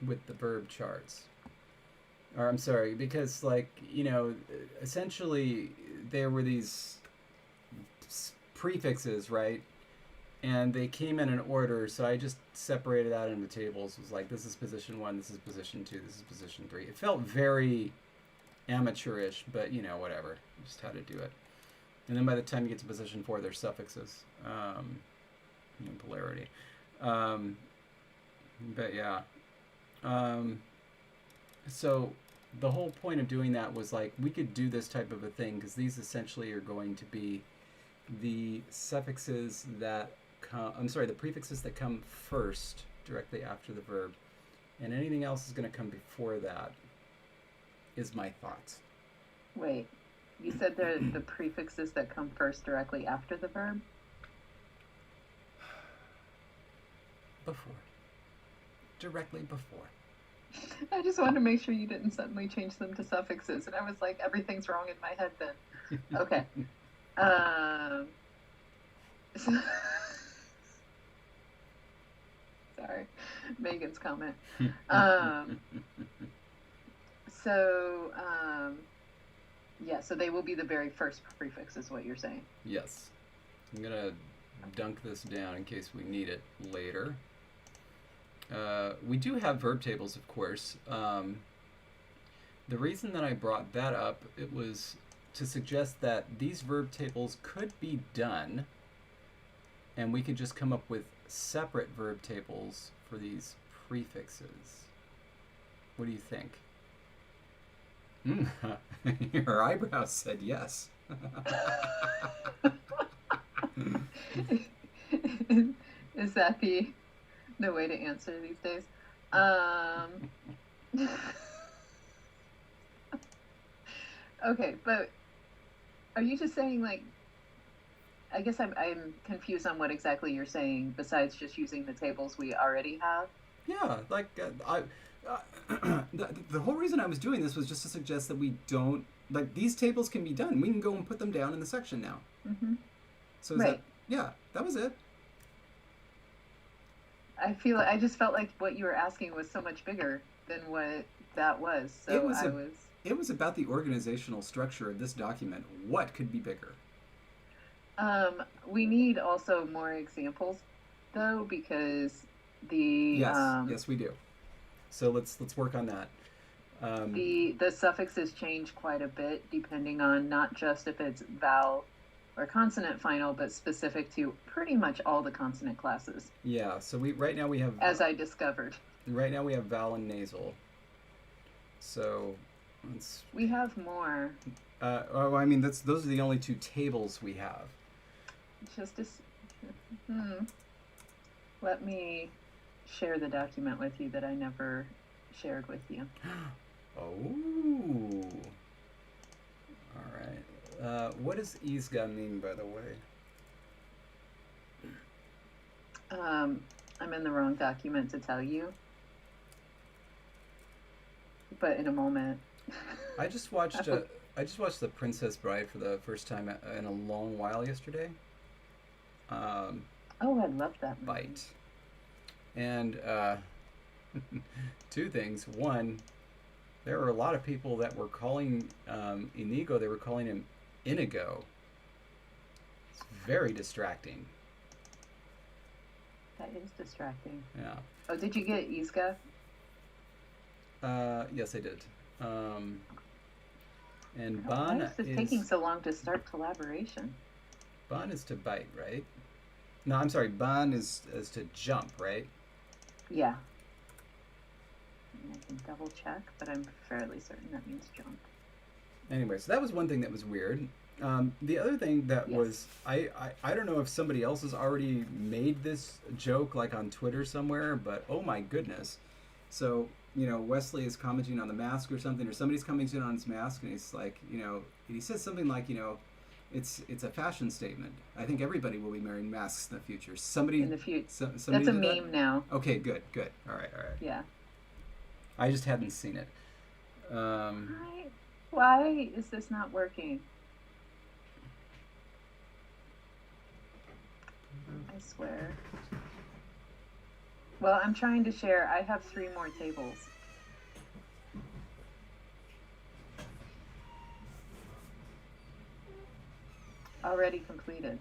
with the verb charts. Or I'm sorry, because like, you know, essentially there were these prefixes, right? And they came in an order, so I just separated out into tables. It was like, this is position 1, this is position 2, this is position 3. It felt very amateurish, but you know, whatever. Just how to do it. And then by the time you get to position 4, there's suffixes. You know, polarity. But yeah. So the whole point of doing that was like, we could do this type of a thing because these essentially are going to be the suffixes that come, the prefixes that come first directly after the verb, and anything else is going to come before that, is my thoughts. Wait, you said they're the prefixes that come first directly after the verb? Before. Directly before. I just wanted to make sure you didn't suddenly change them to suffixes, and I was like, everything's wrong in my head then. Okay. Sorry, Megan's comment. So they will be the very first prefix, is what you're saying. Yes. I'm going to dunk this down in case we need it later. We do have verb tables, of course. The reason that I brought that up, it was to suggest that these verb tables could be done, and we could just come up with separate verb tables for these prefixes. What do you think? Your eyebrows said yes. Is that the way to answer these days? Okay, but are you just saying, like, I guess I'm confused on what exactly you're saying besides just using the tables we already have? Yeah, like the whole reason I was doing this was just to suggest that we don't, like, these tables can be done. We can go and put them down in the section now. Mm-hmm. So that was it. I just felt like what you were asking was so much bigger than what that was. So it was about the organizational structure of this document. What could be bigger? We need also more examples, though, because yes, we do. So let's work on that. The suffixes change quite a bit depending on not just if it's vowel or consonant final, but specific to pretty much all the consonant classes. Yeah. So right now we have, as I discovered. Right now we have vowel and nasal. So we have more. I mean, those are the only two tables we have. Let me share the document with you that I never shared with you. Oh. All right. What does isga mean, by the way? I'm in the wrong document to tell you, but in a moment. I just watched The Princess Bride for the first time in a long while yesterday. I love that movie. Bite. And two things. One, there were a lot of people that were calling Inigo, they were calling him Inigo. It's very distracting. That is distracting. Yeah. Oh, did you get Isga? Yes, I did. And Ban why is this taking so long to start collaboration? Ban is to bite, right? No, I'm sorry. Ban is to jump, right? Yeah. I can double check, but I'm fairly certain that means jump. Anyway, so that was one thing that was weird. The other thing that was, I don't know if somebody else has already made this joke, like on Twitter somewhere, but oh my goodness. So, Wesley is commenting on the mask or something, or somebody's commenting on his mask, and he's like, he says something like, it's a fashion statement. I think everybody will be wearing masks in the future. In the future. That's a meme now. Okay, good. All right. Yeah. I just hadn't seen it. Why is this not working? I swear. Well, I'm trying to share. I have 3 more tables. Already completed.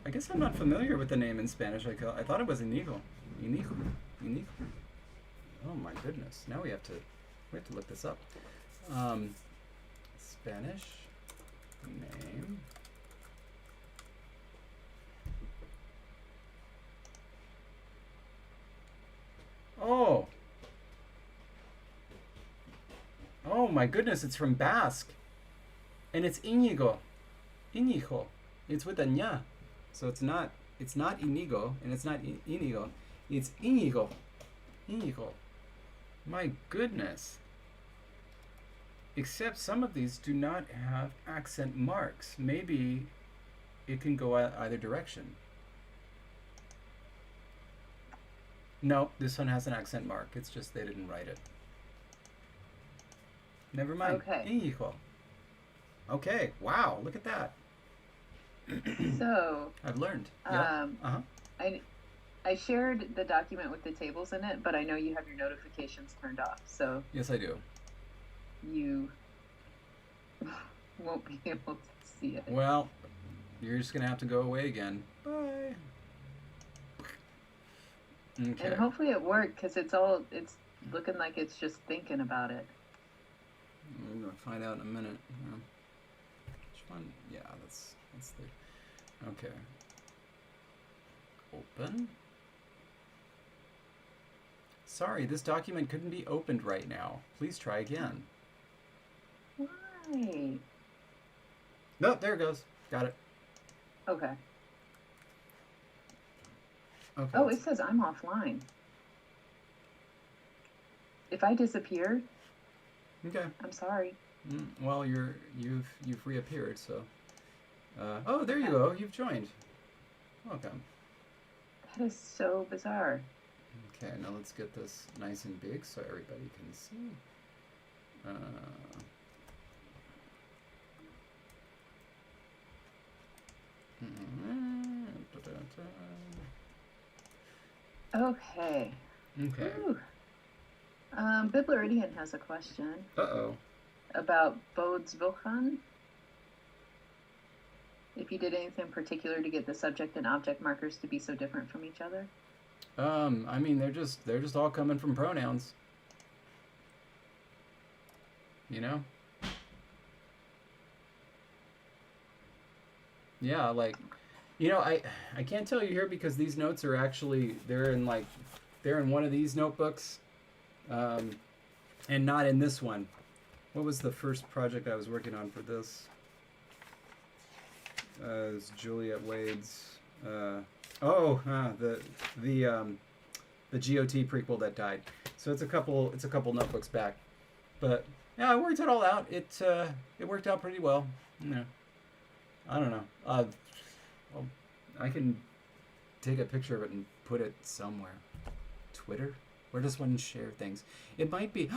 I guess I'm not familiar with the name in Spanish. I thought it was Inigo. Inigo. Oh my goodness. Now we have to look this up. Spanish name. Oh my goodness, it's from Basque. And it's Íñigo. Íñigo. It's with a ña. So it's not Inigo and it's not Íñigo. It's Íñigo. Íñigo. My goodness. Except some of these do not have accent marks. Maybe it can go either direction. No, this one has an accent mark. It's just they didn't write it. Never mind. Okay. Íñigo. Okay. Wow. Look at that. So I've learned. Yeah. I shared the document with the tables in it, but I know you have your notifications turned off, so Yes, I do. You won't be able to see it. Well, you're just gonna have to go away again. Bye. Okay. And hopefully it worked, because it's looking like it's just thinking about it. We're gonna find out in a minute. Which one? Yeah, that's the. Okay. Open. Sorry, this document couldn't be opened right now. Please try again. Why? No, there it goes. Got it. Okay. Okay. Oh, it says I'm offline. If I disappeared, Okay. I'm sorry. Well, you've reappeared, so. Oh, there you go. You've joined. Welcome. That is so bizarre. Okay, now let's get this nice and big so everybody can see. Okay. Okay. Bibleridian has a question. Uh-oh. About Boderswochen. If you did anything particular to get the subject and object markers to be so different from each other. I mean, they're just all coming from pronouns. You know? Yeah, like, you know, I can't tell you here because these notes are actually, they're in one of these notebooks, and not in this one. What was the first project I was working on for this? It was Juliet Wade's, the GOT prequel that died. So it's a couple notebooks back, but yeah, I worked it all out. It worked out pretty well. You know, I don't know. Well, I can take a picture of it and put it somewhere. Twitter? Where does one share things? It might be.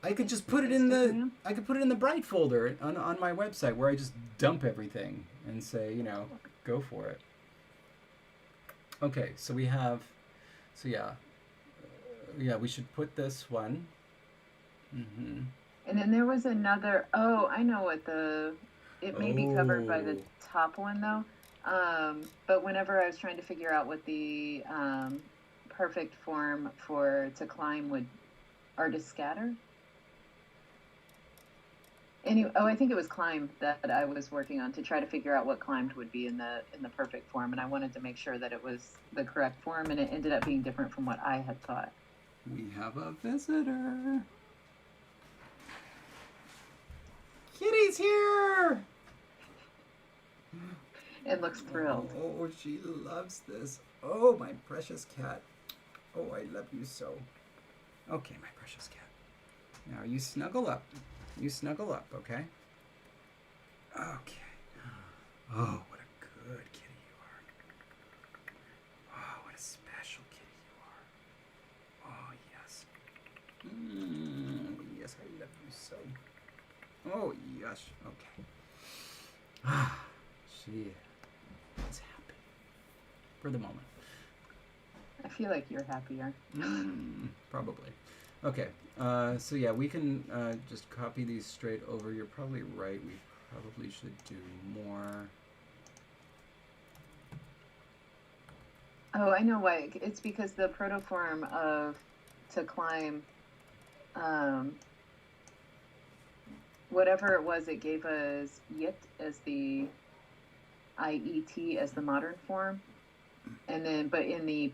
I could just put it in the. I could put it in the Bright folder on my website where I just dump everything and say, you know, go for it. Okay, so we have. So yeah, we should put this one. Mm-hmm. And then there was another. Oh, I know what it may be covered by the top one though. But whenever I was trying to figure out what the perfect form to climb or to scatter. Anyway, I think it was climb that I was working on to try to figure out what climbed would be in the perfect form, and I wanted to make sure that it was the correct form, and it ended up being different from what I had thought. We have a visitor. Kitty's here. It looks thrilled. Oh, she loves this. Oh, my precious cat. Oh, I love you so. Okay, my precious cat. Now you snuggle up. You snuggle up, okay? Okay. Oh, what a good kitty you are. Oh, what a special kitty you are. Oh, yes. Yes, I love you so. Oh, yes. Okay. She is happy. For the moment. I feel like you're happier. Probably. Okay, so yeah, we can just copy these straight over. You're probably right. We probably should do more. Oh, I know why. It's because the protoform of to climb, whatever it was, it gave us yit as the IET as the modern form. And then, but in the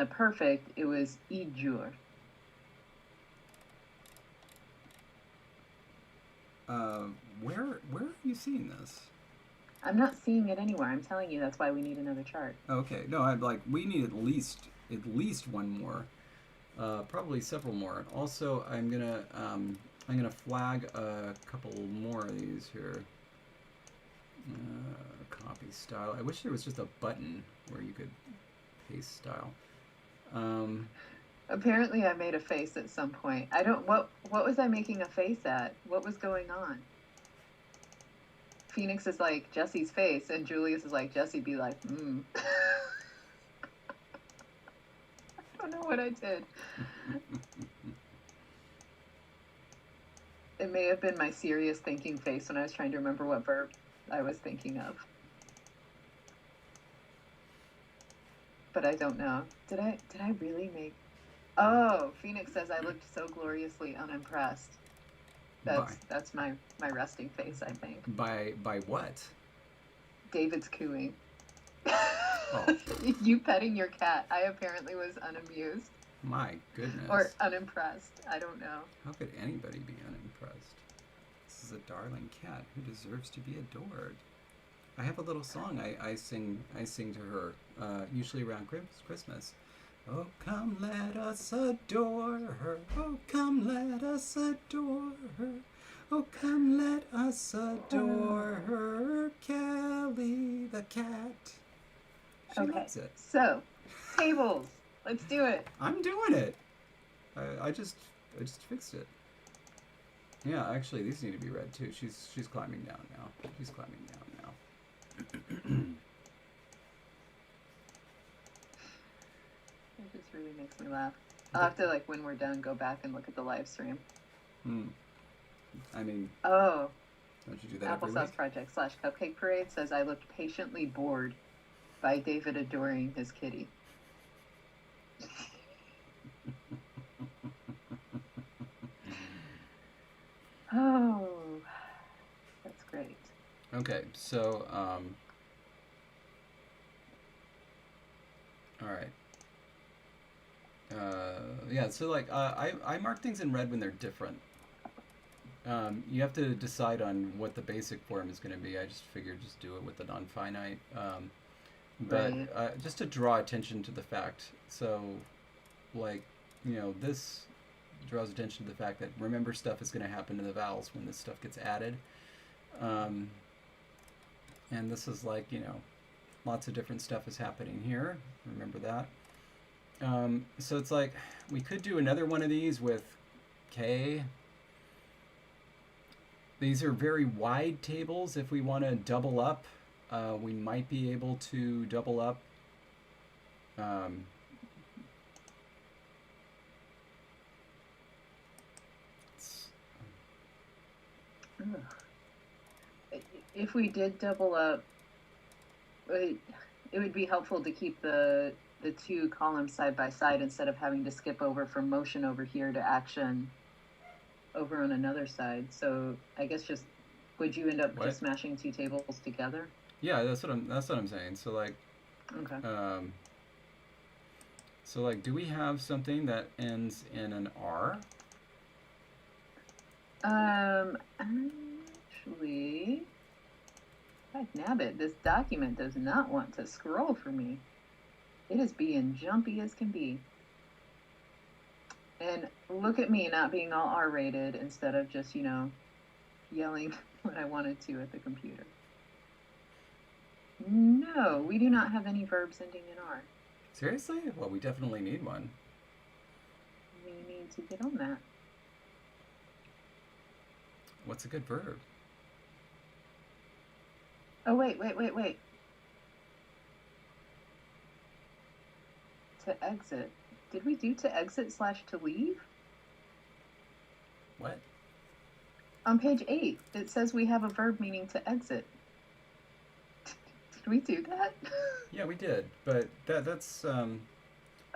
perfect, it was ijur. Where are you seeing this? I'm not seeing it anywhere. I'm telling you, that's why we need another chart. Okay, no, we need at least one more, probably several more. Also, I'm gonna flag a couple more of these here. Copy style. I wish there was just a button where you could paste style. Apparently I made a face at some point. What was I making a face at? What was going on? Phoenix is like Jesse's face, and Julius is like, Jesse be like, don't know what I did. It may have been my serious thinking face when I was trying to remember what verb I was thinking of. But I don't know. Did I really make... Oh, Phoenix says I looked so gloriously unimpressed. That's my resting face, I think. By what? David's cooing. Oh. You petting your cat. I apparently was unamused. My goodness. Or unimpressed. I don't know. How could anybody be unimpressed? This is a darling cat who deserves to be adored. I have a little song I sing to her, usually around Christmas. Oh, come let us adore her. Oh, come let us adore her. Oh, come let us adore her. Kelly the cat. She loves it. So, tables. Let's do it. I'm doing it. I just fixed it. Yeah, actually, these need to be read too. She's climbing down now. She's climbing down now. It just really makes me laugh. I'll have to, like, when we're done, go back and look at the live stream. I mean... Oh. Don't you do that every Applesauce week? Project / Cupcake Parade says I looked patiently bored by David adoring his kitty. Oh, that's great. Okay, so, all right. Yeah, so, like, I mark things in red when they're different. You have to decide on what the basic form is going to be. I just figured just do it with the non-finite. But just to draw attention to the fact, so, like, you know, this draws attention to the fact that remember stuff is going to happen to the vowels when this stuff gets added. And this is like, you know, lots of different stuff is happening here. Remember that. So it's like, we could do another one of these with K. These are very wide tables. If we want to double up, we might be able to double up. If we did double up, it would be helpful to keep the two columns side by side instead of having to skip over from motion over here to action over on another side. So I guess just would you end up just smashing two tables together? Yeah, that's what I'm saying. So like, okay. So like, do we have something that ends in an R? Actually, nabbit, this document does not want to scroll for me. It is being jumpy as can be. And look at me not being all R-rated instead of just, you know, yelling when I wanted to at the computer. No, we do not have any verbs ending in R. Seriously? Well, we definitely need one. We need to get on that. What's a good verb? Oh, wait. To exit. Did we do to exit / to leave? What? On page 8, it says we have a verb meaning to exit. Did we do that? Yeah, we did, but that's oh,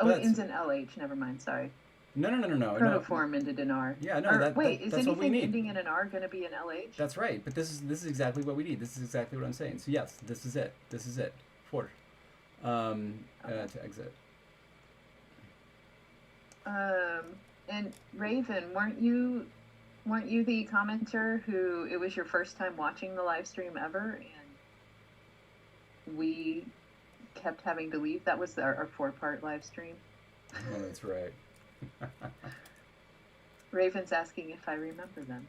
it ends in LH. Never mind. Sorry. No. Protoform ended in R. Yeah, no. Is that's what we anything need. ending in an R going to be an LH? That's right, but this is exactly what we need. This is exactly what I'm saying. So yes, this is it. For to exit. And Raven, weren't you the commenter who it was your first time watching the live stream ever, and we kept having to leave? That was our 4-part live stream. Oh, that's right. Raven's asking if I remember them.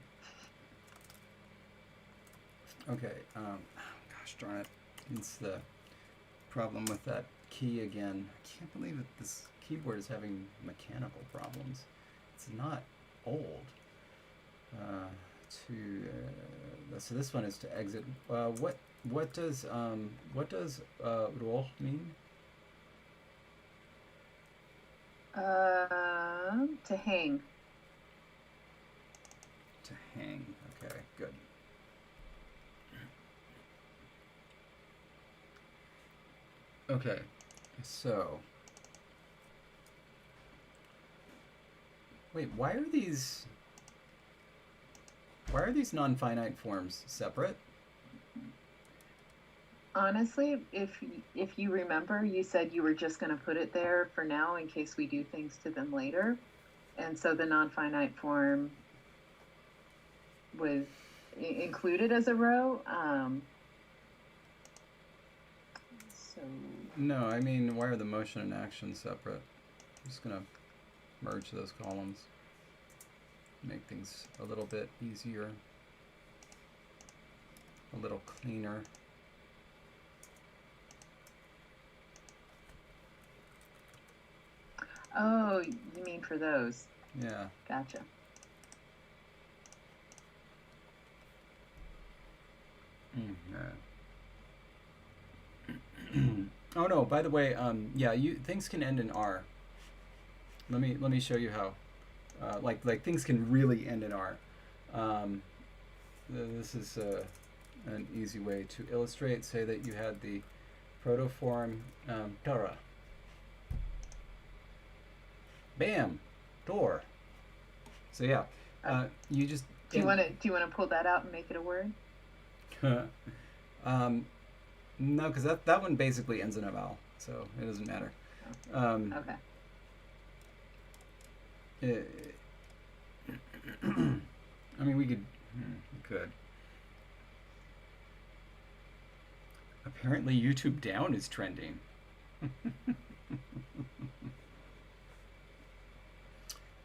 Okay. Gosh darn it! It's the problem with that key again. I can't believe that this keyboard is having mechanical problems. It's not old. So this one is to exit. What does rol mean? To hang. To hang. Okay, good. Okay, so wait, why are these non-finite forms separate? Honestly, if you remember, you said you were just going to put it there for now in case we do things to them later. And so the non-finite form was included as a row. So No, I mean, why are the motion and action separate? I'm just going to merge those columns. Make things a little bit easier. A little cleaner. Oh, you mean for those? Yeah. Gotcha. Oh no, by the way, yeah, things can end in R. Let me show you how. Like things can really end in R. This is an easy way to illustrate. Say that you had the protoform Tara. Bam, door. So yeah, you just. Do you want to pull that out and make it a word? No, because that one basically ends in a vowel, so it doesn't matter. Okay. I mean, we could. Apparently, YouTube down is trending.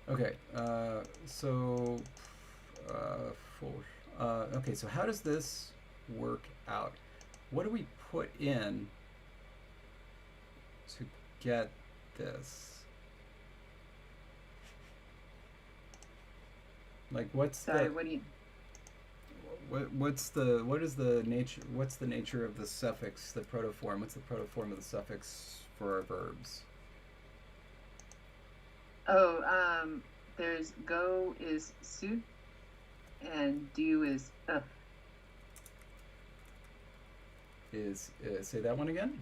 Okay, so okay, so how does this work out? What do we put in to get this? Like, what's Sorry, what do you? What's the nature of the suffix, the protoform? What's the protoform of the suffix for our verbs? Oh, there's go is su, and do is Say that one again.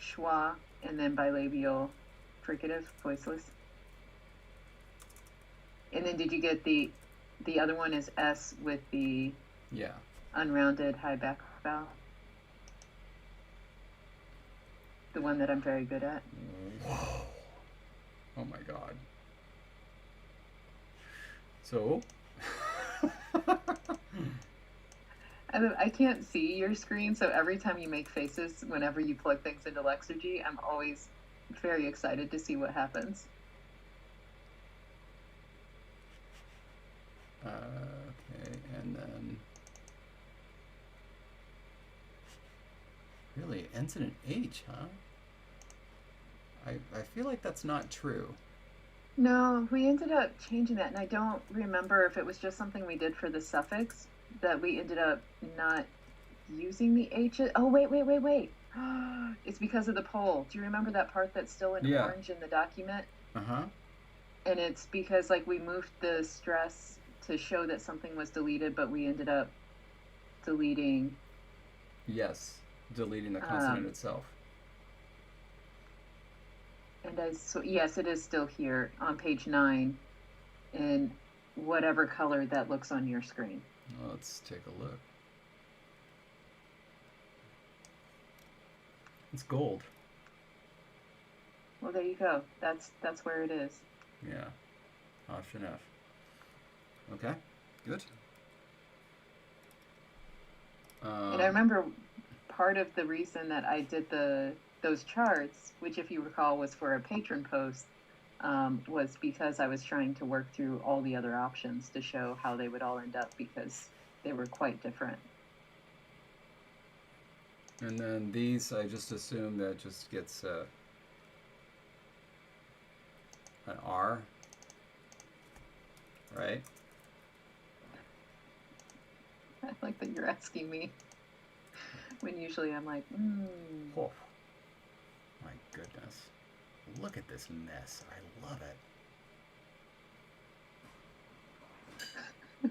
Schwa, and then bilabial fricative, voiceless. And then did you get the other one is S with the unrounded high back vowel? The one that I'm very good at. Whoa. Oh my god. So? I can't see your screen, so every time you make faces, whenever you plug things into Lexergy, I'm always very excited to see what happens. Okay, and then... Really, it ends in an H, huh? I feel like that's not true. No, we ended up changing that, and I don't remember if it was just something we did for the suffix that we ended up not using the H's. Oh, wait. It's because of the poll. Do you remember that part that's still in orange in the document? Uh-huh. And it's because, like, we moved the stress to show that something was deleted, but we ended up deleting... Yes, deleting the consonant itself. And yes, it is still here on page 9 in whatever color that looks on your screen. Well, let's take a look. It's gold. Well, there you go. That's where it is. Yeah. Option F. Okay, good. And I remember part of the reason that I did those charts, which if you recall was for a patron post, was because I was trying to work through all the other options to show how they would all end up because they were quite different. And then these, I just assume that just gets an R, right? I like that you're asking me when usually I'm like, Oh, my goodness. Look at this mess. I love it.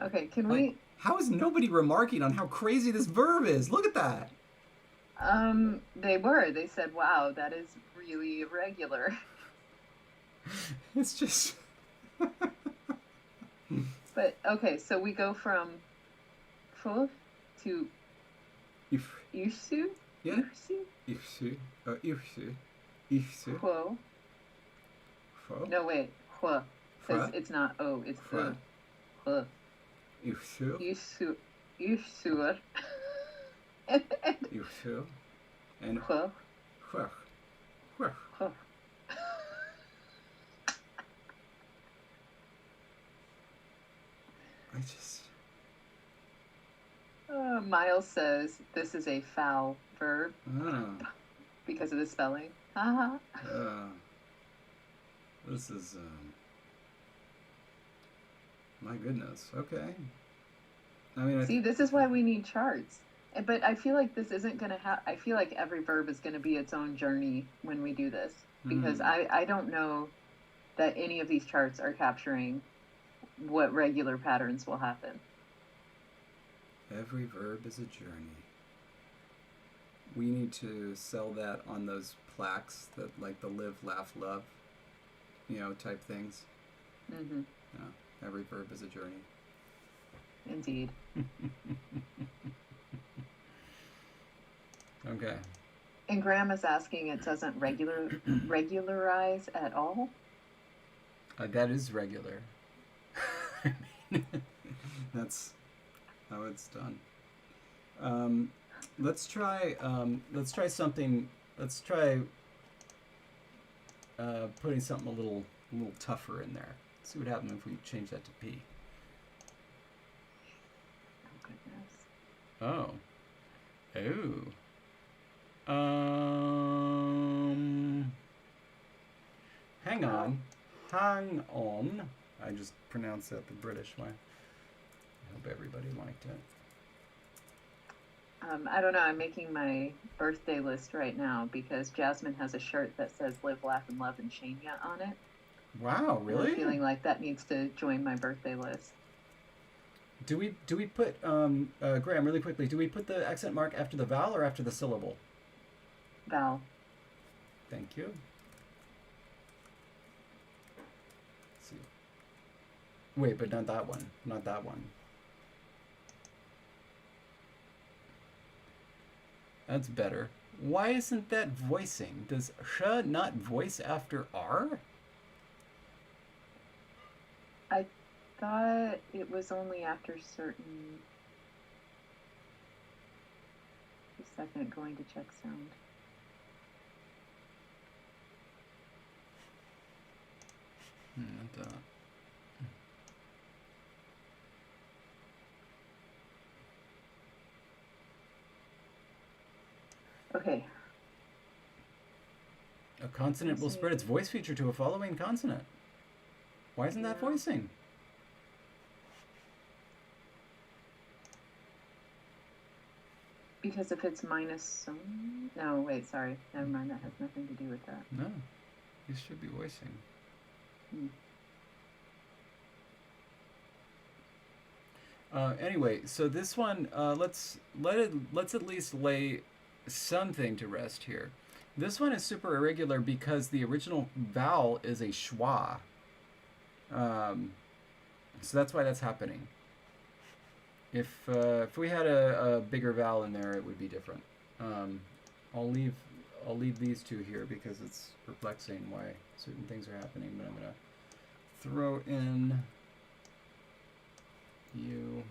Okay, can we... How is nobody remarking on how crazy this verb is? Look at that. They were. They said, wow, that is really irregular. It's just... But, okay, so we go from fo to irsu? Yeah. Irsu. Irsu. Quo. Fo. No, wait. Quo. Because it's not O, it's Quo. Quo. Irsu. Irsu. Irsur. Irsu. And Quo. Quo. Quo. Quo. I just... Miles says this is a foul verb because of the spelling. This is... my goodness. Okay. I mean... See, this is why we need charts. But I feel like this isn't going to have... I feel like every verb is going to be its own journey when we do this. Because I don't know that any of these charts are capturing what regular patterns will happen. Every verb is a journey. We need to sell that on those plaques that, like, the live, laugh, love, type things. Mm-hmm. Yeah, every verb is a journey. Indeed. Okay. And Graham is asking, it doesn't regularize at all? That is regular. That's how it's done. Let's try something. Let's try putting something a little tougher in there. See what happens if we change that to P. Oh, goodness. Hang on. I just pronounced that the British way. I hope everybody liked it. I don't know. I'm making my birthday list right now because Jasmine has a shirt that says "Live, Laugh, and Love" and Shania on it. Wow, really? I'm feeling like that needs to join my birthday list. Do we put Graham, really quickly? Do we put the accent mark after the vowel or after the syllable? Vowel. Thank you. Let's see. Wait, but not that one. Not that one. That's better. Why isn't that voicing? Does sh not voice after r? I thought it was only after certain... A second, going to check sound. Not that. Okay. A consonant will spread its voice feature to a following consonant. Why isn't that voicing? Because if it's minus some... No, wait, sorry. Never mind, that has nothing to do with that. No, you should be voicing. Anyway, so this one, let's at least lay something to rest here. This one is super irregular because the original vowel is a schwa. So that's why that's happening. If we had a bigger vowel in there, it would be different. I'll leave these two here because it's perplexing why certain things are happening. But I'm gonna throw in you.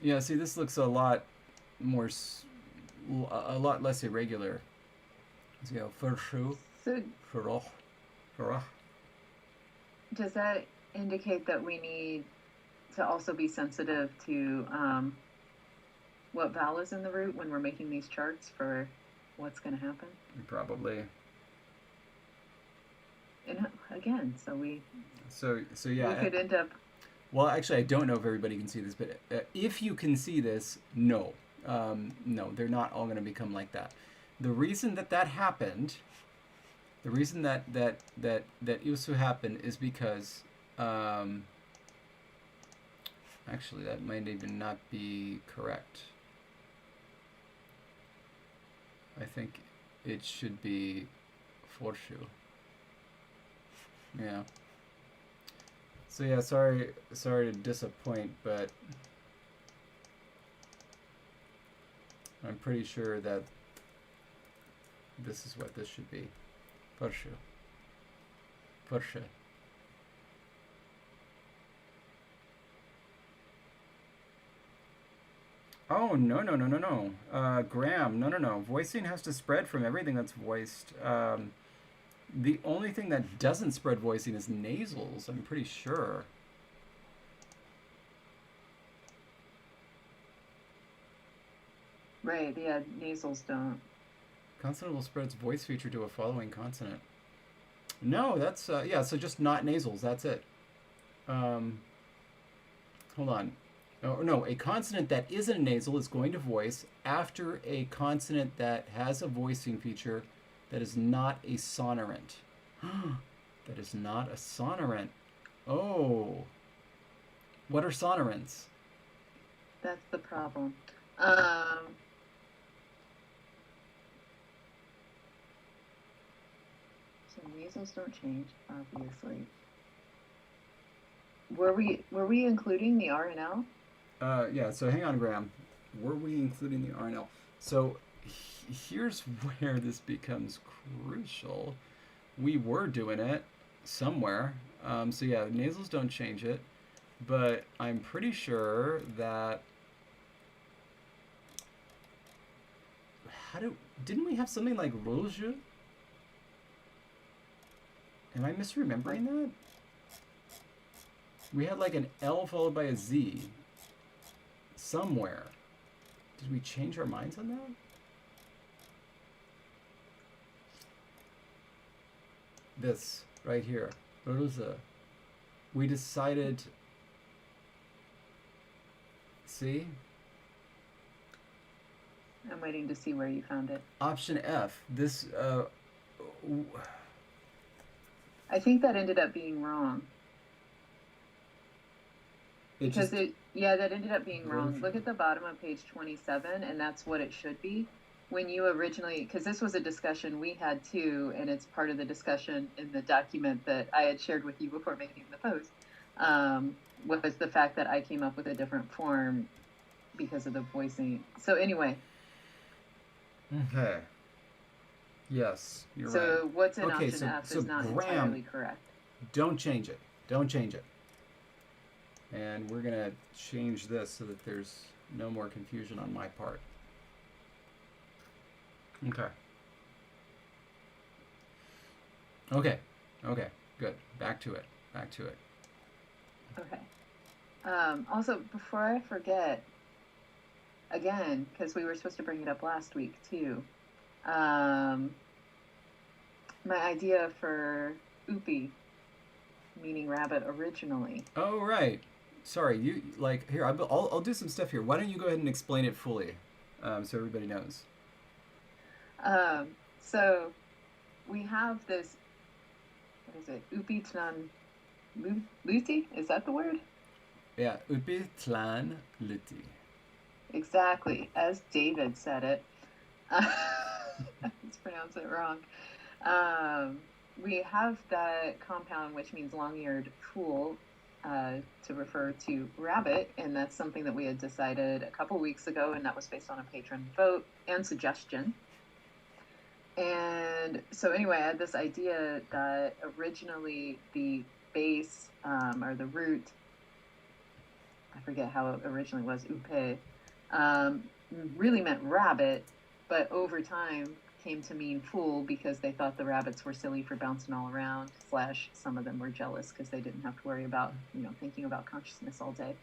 Yeah, see, this looks a lot more, a lot less irregular. So, vershu, verroch. Does that indicate that we need to also be sensitive to what vowel is in the root when we're making these charts for what's going to happen? Probably. And again, so yeah, we could end up... Well, actually, I don't know if everybody can see this, but if you can see this, no. No, they're not all going to become like that. The reason that happened, the reason that isu happened is because, actually, that might even not be correct. I think it should be forshu. Yeah. So yeah, sorry to disappoint, but I'm pretty sure that this is what this should be. Forshu. Forshu. Oh, no. Graham, no. Voicing has to spread from everything that's voiced. The only thing that doesn't spread voicing is nasals, I'm pretty sure. Right, yeah, nasals don't. Consonant will spread its voice feature to a following consonant. No, that's, yeah, so just not nasals, that's it. Hold on. Oh, no, a consonant that isn't a nasal is going to voice after a consonant that has a voicing feature that is not a sonorant. That is not a sonorant. Oh. What are sonorants? That's the problem. So nasals don't change, obviously. Were we including the R and L? Yeah, so hang on, Graham. Were we including the R and L? So here's where this becomes crucial. We were doing it somewhere. So yeah, nasals don't change it. But I'm pretty sure that... Didn't we have something like rouge? Am I misremembering that? We had like an L followed by a Z somewhere. Did we change our minds on that? This right here, Rosa. We decided. See? I'm waiting to see where you found it. Option F. This. I think that ended up being wrong. That ended up being wrong. Look at the bottom of page 27, and that's what it should be. When you originally, because this was a discussion we had too, and it's part of the discussion in the document that I had shared with you before making the post, was the fact that I came up with a different form because of the voicing. So anyway. Okay. Yes, you're right. So what's in option F is not entirely correct. Don't change it. Don't change it. And we're going to change this so that there's no more confusion on my part. Okay, good. Back to it. Okay. Also, before I forget, again, because we were supposed to bring it up last week too, my idea for upi, meaning rabbit originally. Oh, right. Sorry, you, like, here, I'll do some stuff here. Why don't you go ahead and explain it fully so everybody knows? So we have this, what is it, upi tlan luti? Is that the word? Yeah, upi tlan luti. Exactly, as David said it. Let's pronounce it wrong. We have that compound, which means long-eared fool, to refer to rabbit, and that's something that we had decided a couple weeks ago, and that was based on a patron vote and suggestion. And so anyway, I had this idea that originally the base, or the root, I forget how it originally was, upe, really meant rabbit, but over time came to mean fool because they thought the rabbits were silly for bouncing all around, / some of them were jealous because they didn't have to worry about, thinking about consciousness all day.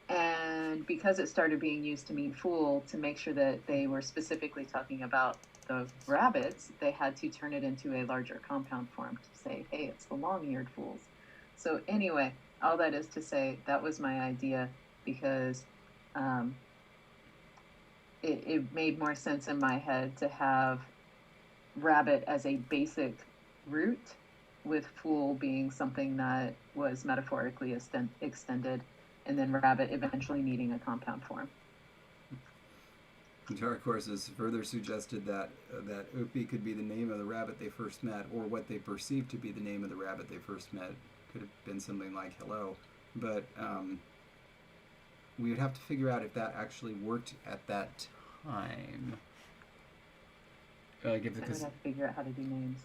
And because it started being used to mean fool, to make sure that they were specifically talking about the rabbits, they had to turn it into a larger compound form to say, hey, it's the long-eared fools. So anyway, all that is to say, that was my idea because it made more sense in my head to have rabbit as a basic root, with fool being something that was metaphorically extended, and then rabbit eventually needing a compound form. Dark Horses further suggested that Opie could be the name of the rabbit they first met, or what they perceived to be the name of the rabbit they first met. Could have been something like hello, but we would have to figure out if that actually worked at that time. Because I would have to figure out how to do names.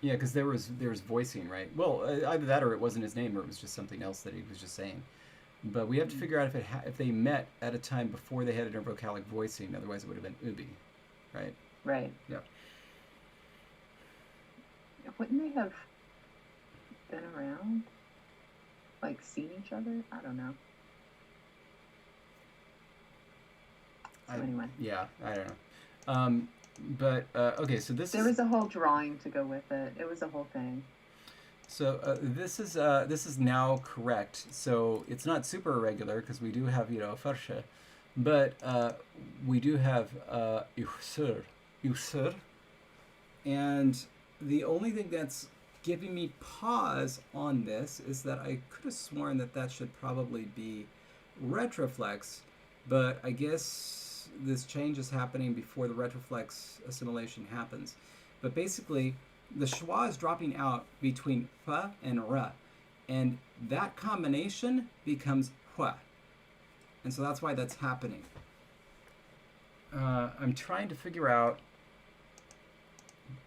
Yeah, because there was voicing, right? Well, either that or it wasn't his name, or it was just something else that he was just saying. But we have to figure out if they met at a time before they had intervocalic voicing. Otherwise, it would have been ubi, right? Right. Yeah. Wouldn't they have been around? Like, seen each other? I don't know. Anyway. Yeah, I don't know. But, okay, so there was a whole drawing to go with it. It was a whole thing. So this is now correct. So it's not super irregular because we do have, farsha, but we do have usur. And the only thing that's giving me pause on this is that I could have sworn that should probably be retroflex, but I guess this change is happening before the retroflex assimilation happens. But basically, the schwa is dropping out between fa and ra, and that combination becomes hua. And so that's why that's happening. I'm trying to figure out,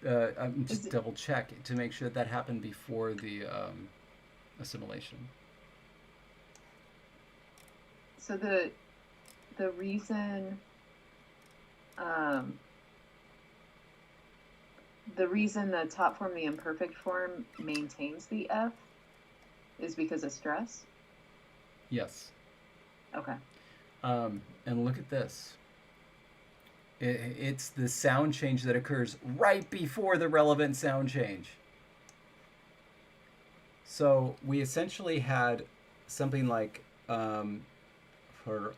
I'm just double check to make sure that happened before the assimilation. So the reason the top form, the imperfect form, maintains the F is because of stress? Yes. Okay. And look at this. It's the sound change that occurs right before the relevant sound change. So we essentially had something like for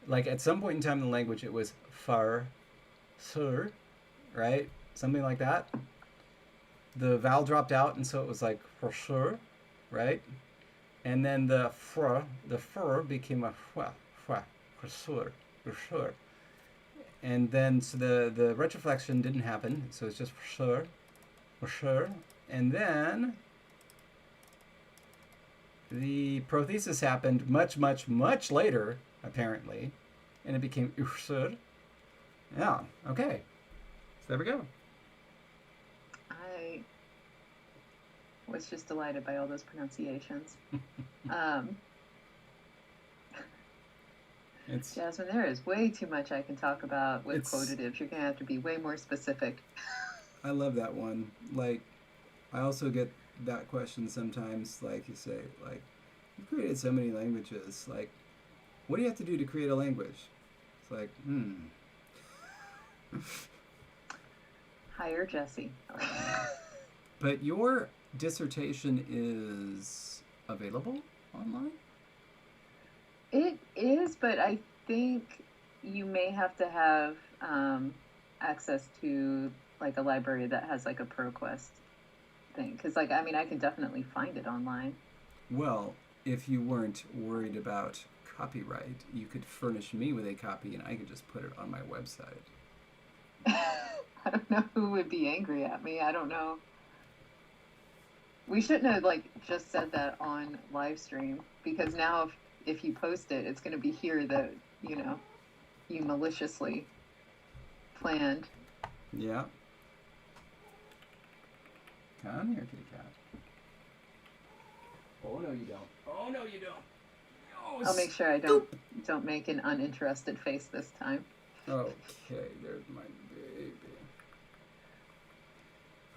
like at some point in time in the language it was far, sur, right? Something like that. The vowel dropped out, and so it was like for sure, right? And then the fr became a for sure. And then so the retroflexion didn't happen, so it's just for sure. And then the prothesis happened much later, apparently, and it became ursur. Yeah, okay. So there we go. I was just delighted by all those pronunciations. Jasmine, there is way too much I can talk about with quotatives. You're going to have to be way more specific. I love that one. Like, I also get that question sometimes, like you say, like, you created so many languages. Like, what do you have to do to create a language? It's like, Hire Jesse. But your dissertation is available online? It is, but I think you may have to have access to like a library that has like a ProQuest thing. Because like, I mean, I can definitely find it online. Well, if you weren't worried about copyright, you could furnish me with a copy and I could just put it on my website. I don't know who would be angry at me. I don't know. We shouldn't have like just said that on live stream, because now if you post it, it's going to be here that, you maliciously planned. Yeah. Come here, kitty cat. Oh, no, you don't. Oh, no, you don't. Oh, I'll make sure I don't make an uninterested face this time. Okay, there's my baby.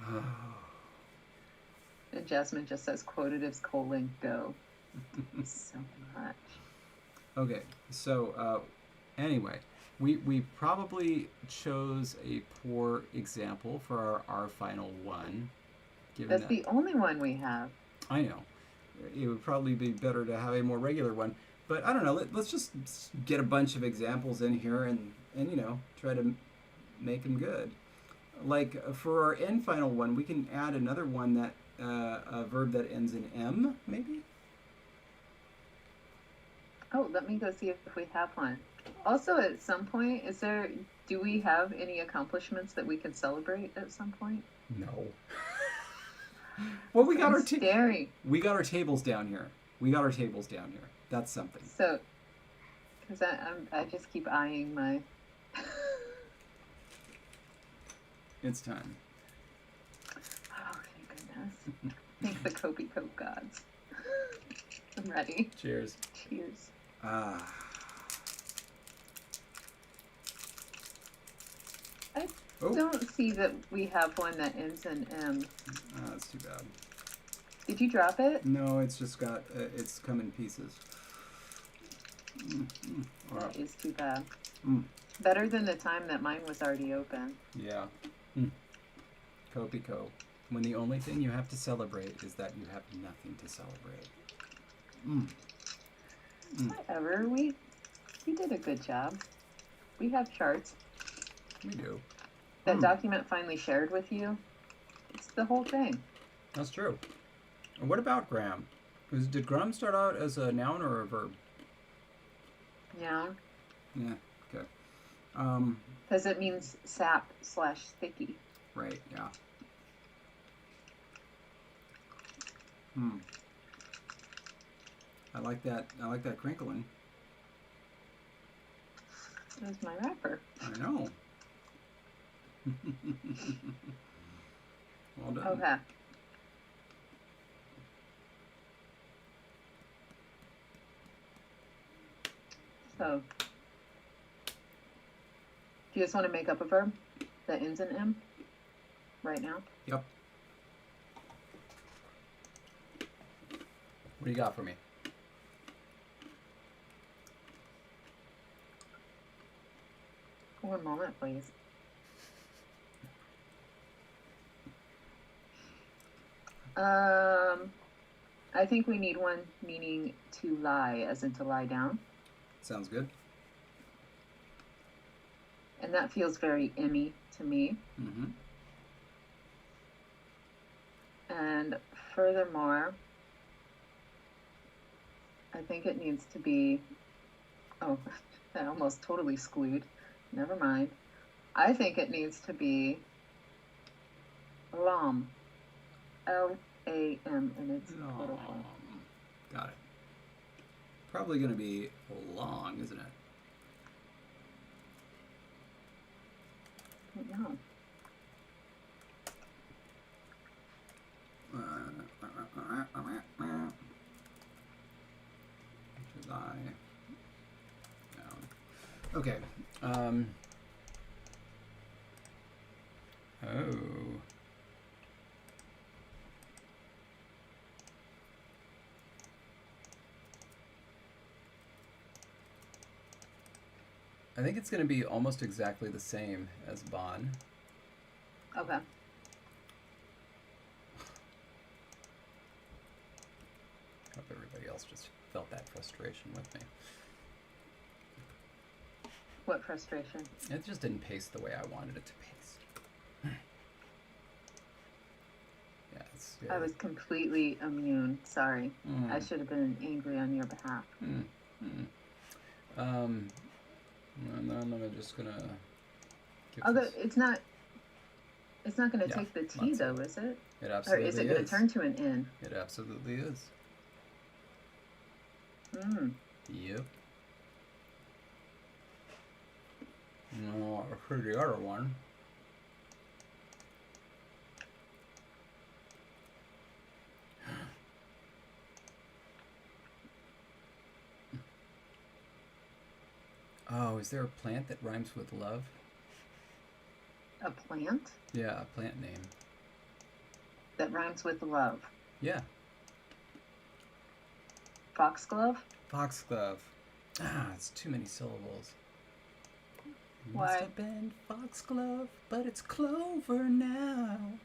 Oh. And Jasmine just says quotatives : go. So much. Okay, so anyway, we probably chose a poor example for our final one. That's the only one we have. I know. It would probably be better to have a more regular one. But I don't know. Let's just get a bunch of examples in here and try to make them good. Like for our end final one, we can add another one that a verb that ends in M, maybe. Oh, let me go see if we have one. Also, at some point, do we have any accomplishments that we can celebrate at some point? No. Well, we got our tables down here. That's something. So, because I just keep eyeing my. It's time. Oh, thank goodness! Thank the Kobe Coke gods. I'm ready. Cheers. Cheers. I don't see that we have one that ends in M. Oh, that's too bad. Did you drop it? No, it's just got, it's come in pieces. That is too bad. Mm. Better than the time that mine was already open. Yeah. Kopico. When the only thing you have to celebrate is that you have nothing to celebrate. Whatever. We did a good job. We have charts. We do. That document finally shared with you. It's the whole thing. That's true. And what about gram? Did gram start out as a noun or a verb? Noun. Yeah. Okay. Because it means sap / sticky. Right. Yeah. I like that crinkling. It was my wrapper. I know. Well done. Okay. So, do you just want to make up a verb that ends in M right now? Yep. What do you got for me? One moment, please. I think we need one meaning to lie, as in to lie down. Sounds good. And that feels very Emmy to me. Mm-hmm. And furthermore, I think it needs to be, I almost totally screwed. Never mind. I think it needs to be lam. L-A-M in its total form. Got it. Probably going to be long, isn't it? No. Should I? No. Okay. I think it's going to be almost exactly the same as bon. Okay. Hope everybody else just felt that frustration with me. What frustration? It just didn't paste the way I wanted it to paste. I was completely immune. Sorry. I should have been angry on your behalf. And then I'm just gonna. Although it's not gonna take the T though, is it? It absolutely is. Or is it gonna turn to an N? It absolutely is. Yep. No, for the other one. Oh, is there a plant that rhymes with love? A plant? Yeah, a plant name. That rhymes with love. Yeah. Foxglove? Foxglove. It's too many syllables. Why? Must have been foxglove, but it's clover now.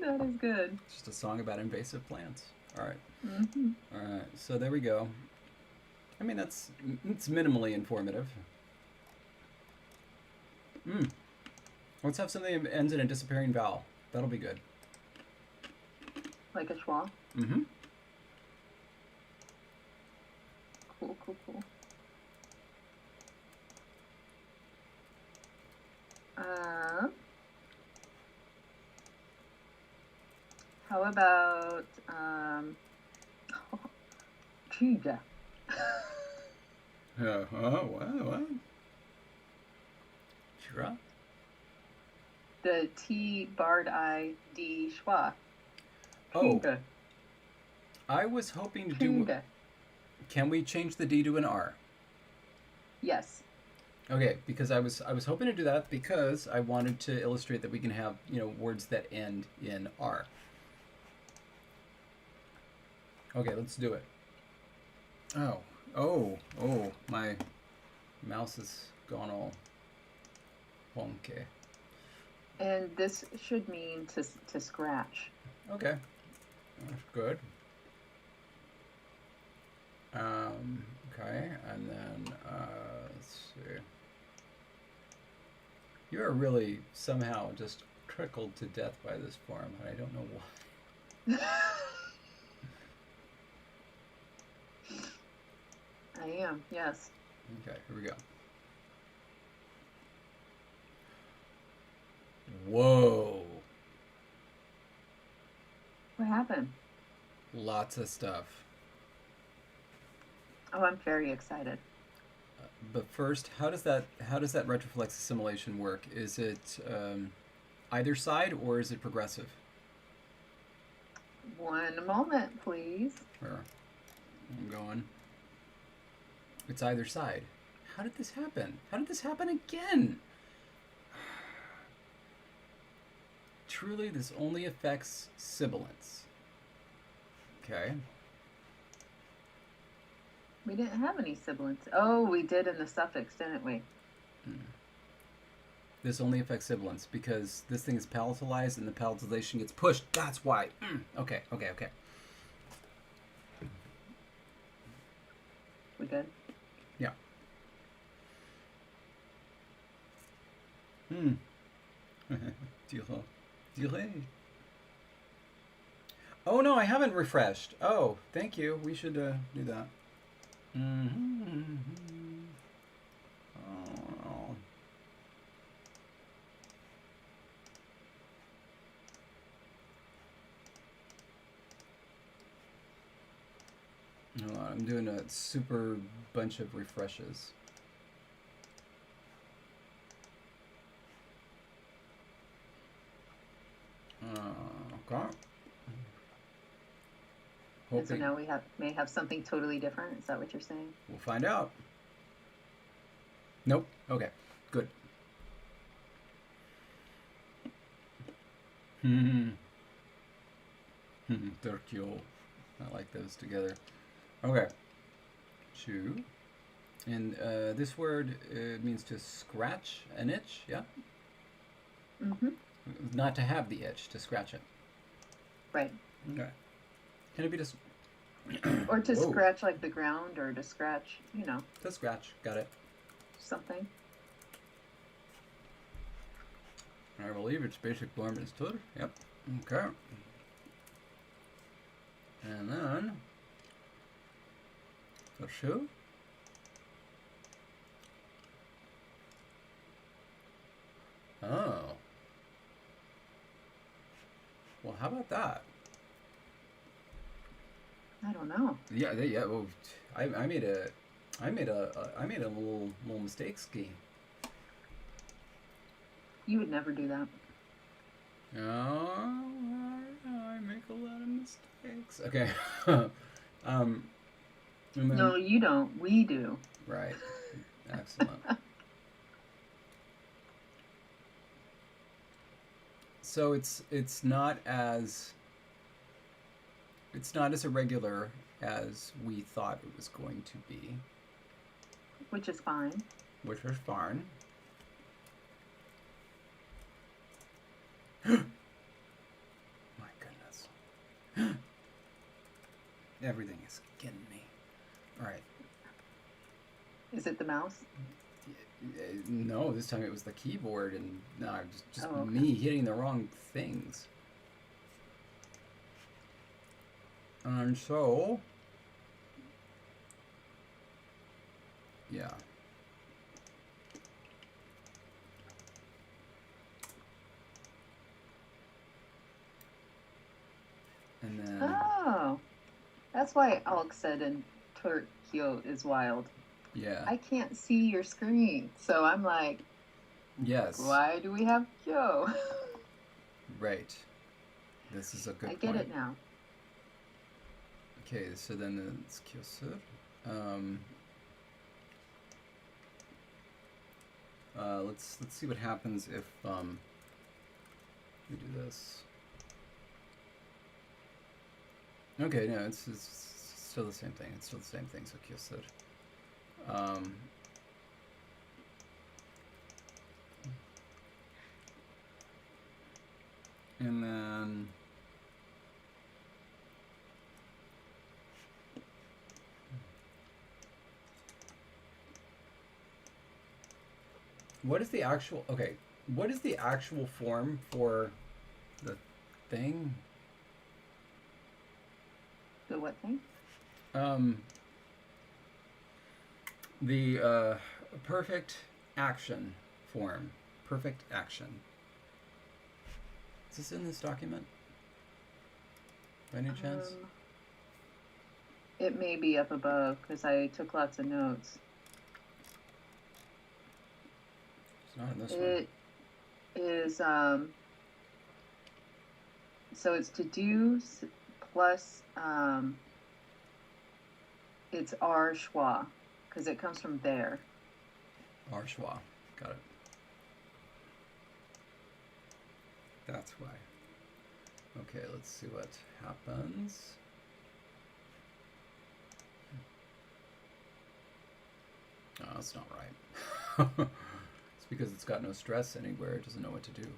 That is good. Just a song about invasive plants. All right. Mm-hmm. All right. So there we go. I mean, it's minimally informative. Let's have something that ends in a disappearing vowel. That'll be good. Like a schwa? Mm-hmm. Cool. How about Chuga? What? Sure. The T barred I D schwa. Oh. Chuga. I was hoping to do. Can we change the D to an R? Yes. Okay, because I was hoping to do that because I wanted to illustrate that we can have, words that end in R. Okay, let's do it. Oh, my mouse is gone all wonky. And this should mean to scratch. Okay, that's good. Okay, and then let's see. You are really somehow just trickled to death by this form, and I don't know why. I am, yes. Okay, here we go. Whoa. What happened? Lots of stuff. Oh, I'm very excited. But first, how does that retroflex assimilation work? Is it either side or is it progressive? One moment, please. Sure. I'm going. It's either side. How did this happen? How did this happen again? Truly, this only affects sibilants. Okay. We didn't have any sibilants. Oh, we did in the suffix, didn't we? This only affects sibilants because this thing is palatalized and the palatalization gets pushed. That's why. Okay. We good? Yeah. Delay. Oh no, I haven't refreshed. Oh, thank you. We should do that. Oh. Hold on, I'm doing a super bunch of refreshes. Okay. And so now we may have something totally different. Is that what you're saying? We'll find out. Nope. Okay. Good. They're cute. I like those together. Okay. Chew. And this word means to scratch an itch, yeah? Mm-hmm. Not to have the itch, to scratch it. Right. Okay. Can it be just... or to scratch like the ground, or to scratch, To scratch. Got it. Something. I believe its basic form is tur. Yep. Okay. And then... for sure. Oh. Well, how about that? I don't know. Yeah. Well, I made a little mistake ski. You would never do that. Oh, I make a lot of mistakes. Okay. No, you don't. We do. Right. Excellent. So it's not as irregular as we thought it was going to be. Which is fine. Which is fine. Everything is getting me. All right. Is it the mouse? No, this time it was the keyboard, and no, just Oh, okay. me hitting the wrong things. And so, yeah. And then... Oh, that's why Alex said in Tokyo is wild. Yeah. I can't see your screen, so I'm like, yes. Why do we have Kyo? Right. This is a good I get point. it now. Okay, so then it's Kyosur. Let's see what happens if we do this. Okay, no, it's still the same thing. It's still the same thing. So Kyosur. And then what is the actual form for the thing? The what thing? The perfect action form. Perfect action. Is this in this document? By any chance? It may be up above because I took lots of notes. It's not in this one. It is, so it's to do plus, it's ar schwa because it comes from there. Ar schwa. Got it. That's why. Okay, let's see what happens. Oh, that's not right. It's because it's got no stress anywhere. It doesn't know what to do.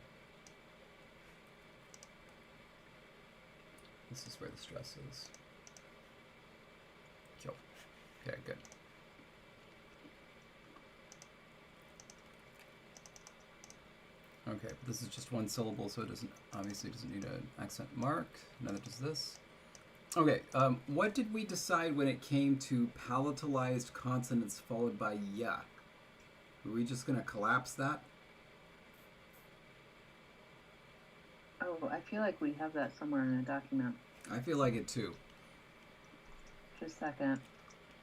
This is where the stress is. Kyo. Okay, good. Okay, but this is just one syllable, so it obviously doesn't need an accent mark. Neither does this. Okay, what did we decide when it came to palatalized consonants followed by ya? Were we just going to collapse that? Oh, I feel like we have that somewhere in a document. I feel like it too. Just a second.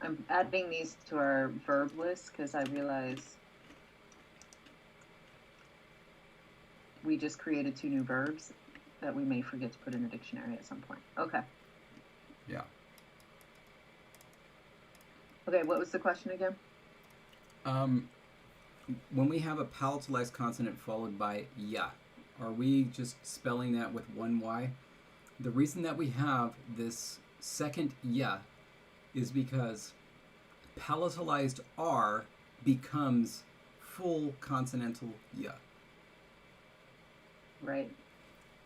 I'm adding these to our verb list because I realize we just created 2 new verbs that we may forget to put in the dictionary at some point. Okay. Yeah. Okay, what was the question again? When we have a palatalized consonant followed by ya, are we just spelling that with one Y? The reason that we have this second ya is because palatalized R becomes full consonantal ya. Right.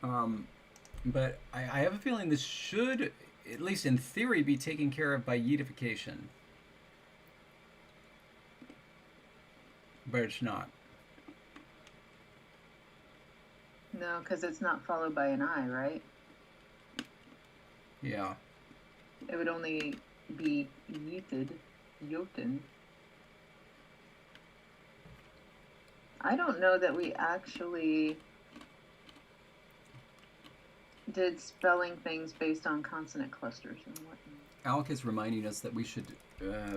But I have a feeling this should, at least in theory, be taken care of by yidification. But it's not. No, because it's not followed by an I, right? Yeah. It would only be yeeted, yoten. I don't know that we actually did spelling things based on consonant clusters and whatnot. Alec is reminding us that we should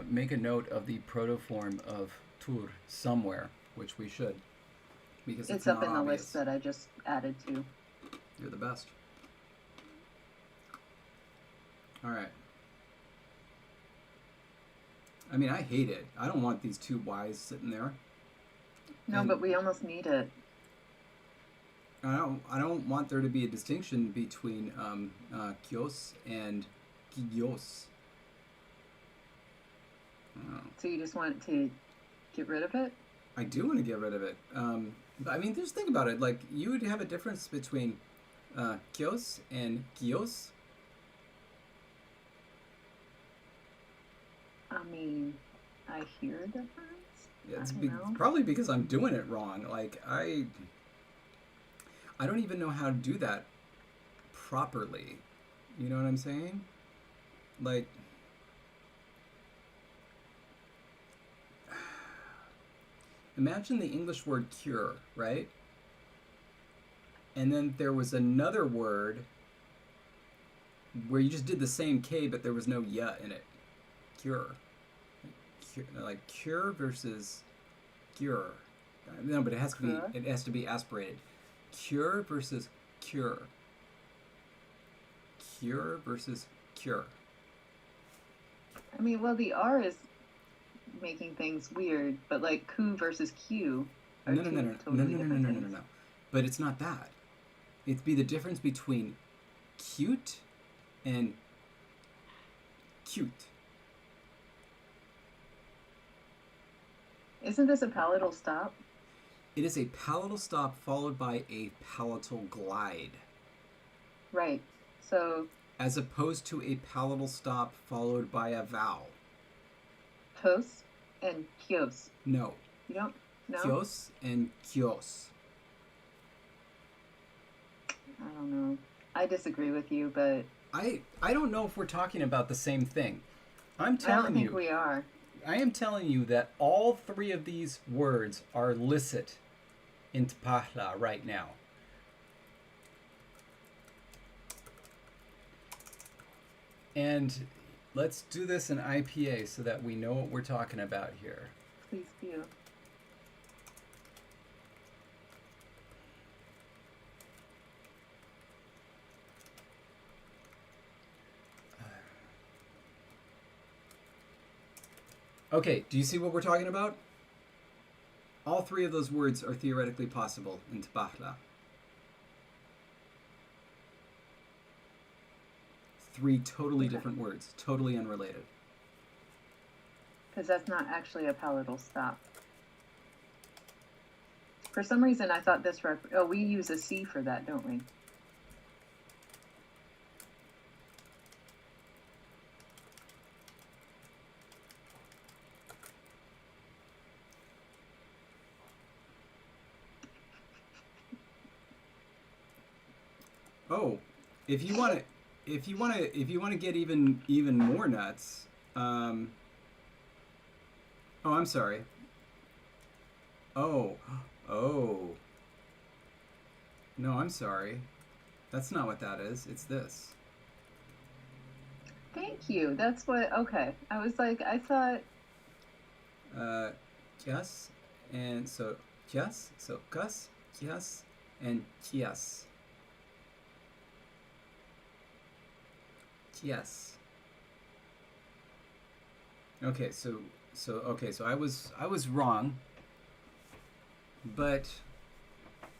make a note of the protoform of tur somewhere, which we should, because it's up not in the obvious. list that I just added to. You're the best. All right. I mean, I hate it. I don't want these 2 Y's sitting there. No, but we almost need it. I don't want there to be a distinction between kios and kios. So you just want to get rid of it? I do want to get rid of it. But I mean, just think about it. Like, you would have a difference between kios and kios. I mean, I hear a difference. Yeah, it's probably because I'm doing it wrong. Like, I don't even know how to do that properly. You know what I'm saying? Like, imagine the English word cure, right? And then there was another word where you just did the same K, but there was no ya in it. Cure. Like cure versus cure. No, but it has to be aspirated. Cure versus cure. Cure versus cure. I mean, well, the R is making things weird, but like coup versus Q are totally different things. No. But it's not that. It'd be the difference between cute and cute. Isn't this a palatal stop? It is a palatal stop followed by a palatal glide. Right. So... as opposed to a palatal stop followed by a vowel. Kos and kios. No. You don't know? Kios and kios. I don't know. I disagree with you, but... I don't know if we're talking about the same thing. I don't think we are. I am telling you that all three of these words are licit in Tapahla right now. And let's do this in IPA so that we know what we're talking about here. Please do. Okay, do you see what we're talking about? All three of those words are theoretically possible in Tapahla. Three totally different words, totally unrelated. Because that's not actually a palatal stop. For some reason, I thought this... we use a C for that, don't we? Oh, if you want to get even more nuts, oh, I'm sorry. Oh. No, I'm sorry. That's not what that is. It's this. Thank you. That's what... Okay. I was like, I thought... Yes, and so yes, so gus, yes, and yes. Yes. Okay, so I was wrong, but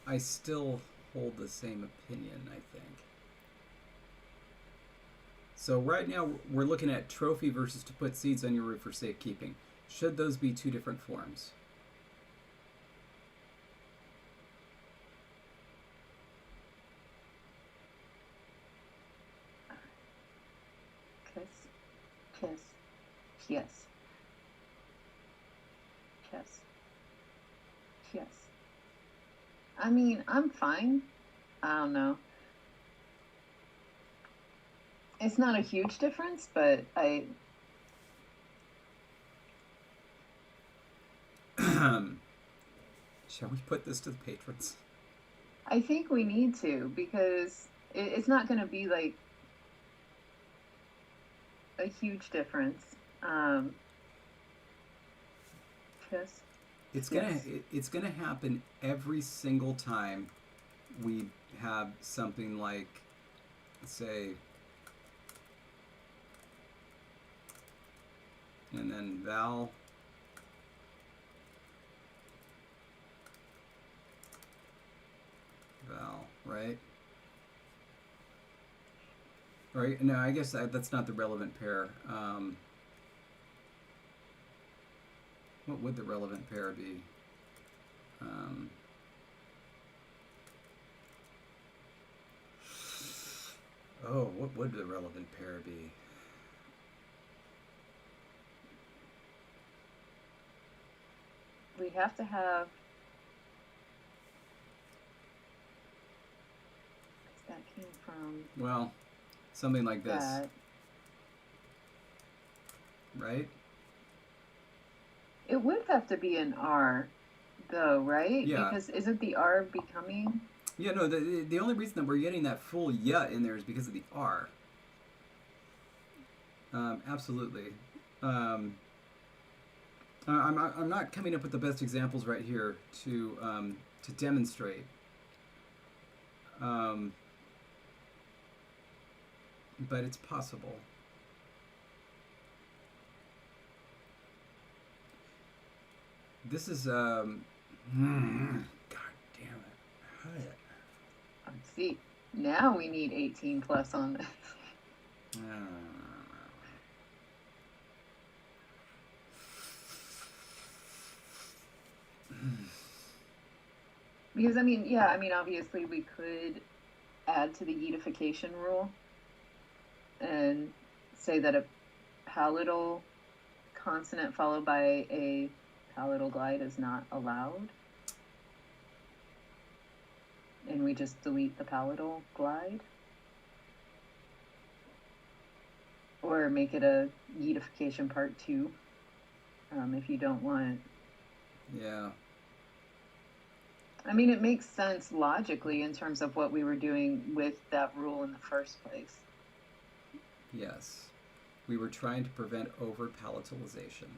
I still hold the same opinion, I think. So right now we're looking at trophy versus to put seeds on your roof for safekeeping. Should those be two different forms? Kiss. Yes. Kiss. Yes. I mean, I'm fine. I don't know. It's not a huge difference, but I... Shall we put this to the patrons? I think we need to, because it's not going to be like a huge difference. Kiss. It's gonna happen every single time we have something like, say, and then vowel, right? Right? No, I guess that's not the relevant pair. What would the relevant pair be? What would the relevant pair be? we have to have, that came from, well, something like this, that. right? It would have to be an R, though, right? Yeah. Because isn't the R becoming? Yeah, no, the only reason that we're getting that full yeah in there is because of the R. Absolutely. I'm not coming up with the best examples right here to demonstrate. But it's possible. This is God damn it. See, now we need 18 plus on this. Because obviously we could add to the edification rule and say that a palatal consonant followed by a palatal glide is not allowed. And we just delete the palatal glide. Or make it a edification part 2, if you don't want. Yeah. I mean, it makes sense logically in terms of what we were doing with that rule in the first place. Yes. We were trying to prevent over-palatalization.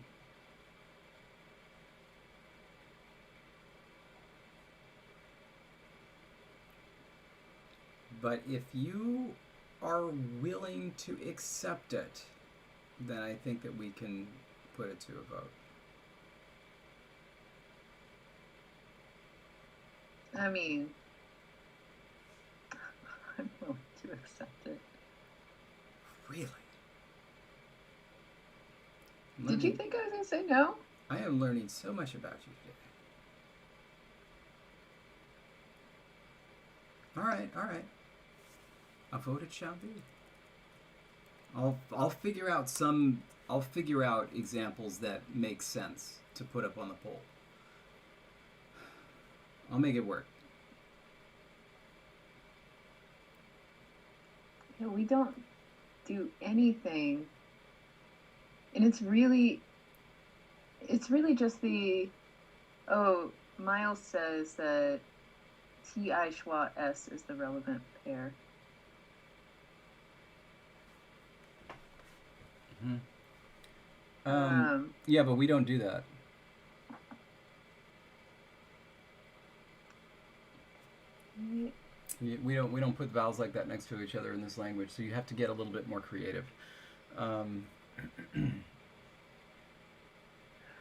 But if you are willing to accept it, then I think that we can put it to a vote. I mean, I'm willing to accept it. Really? Did you think I was going to say no? I am learning so much about you today. All right. A vote it shall be. I'll figure out examples that make sense to put up on the poll. I'll make it work. No, we don't do anything. And it's really just Miles says that T-I schwa S is the relevant pair. Mm-hmm. Yeah, but we don't do that. We don't put vowels like that next to each other in this language, so you have to get a little bit more creative.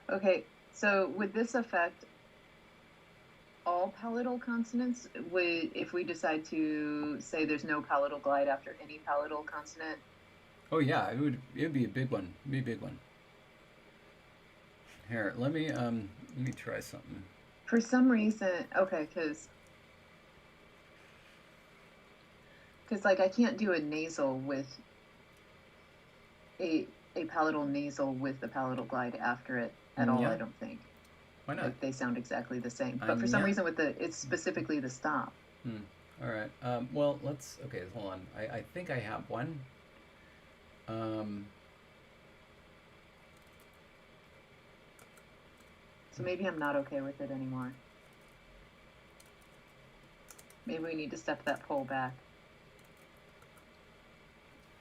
Okay, so would this affect all palatal consonants? If we decide to say there's no palatal glide after any palatal consonant? Oh yeah, it would be a big one. It'd be a big one. Here, let me try something. For some reason, okay, because like I can't do a nasal with a palatal nasal with the palatal glide after it at all. I don't think. Why not? Like they sound exactly the same, but for some reason it's specifically the stop. All right. Well, okay, hold on. I think I have one. So maybe I'm not okay with it anymore. Maybe we need to step that poll back.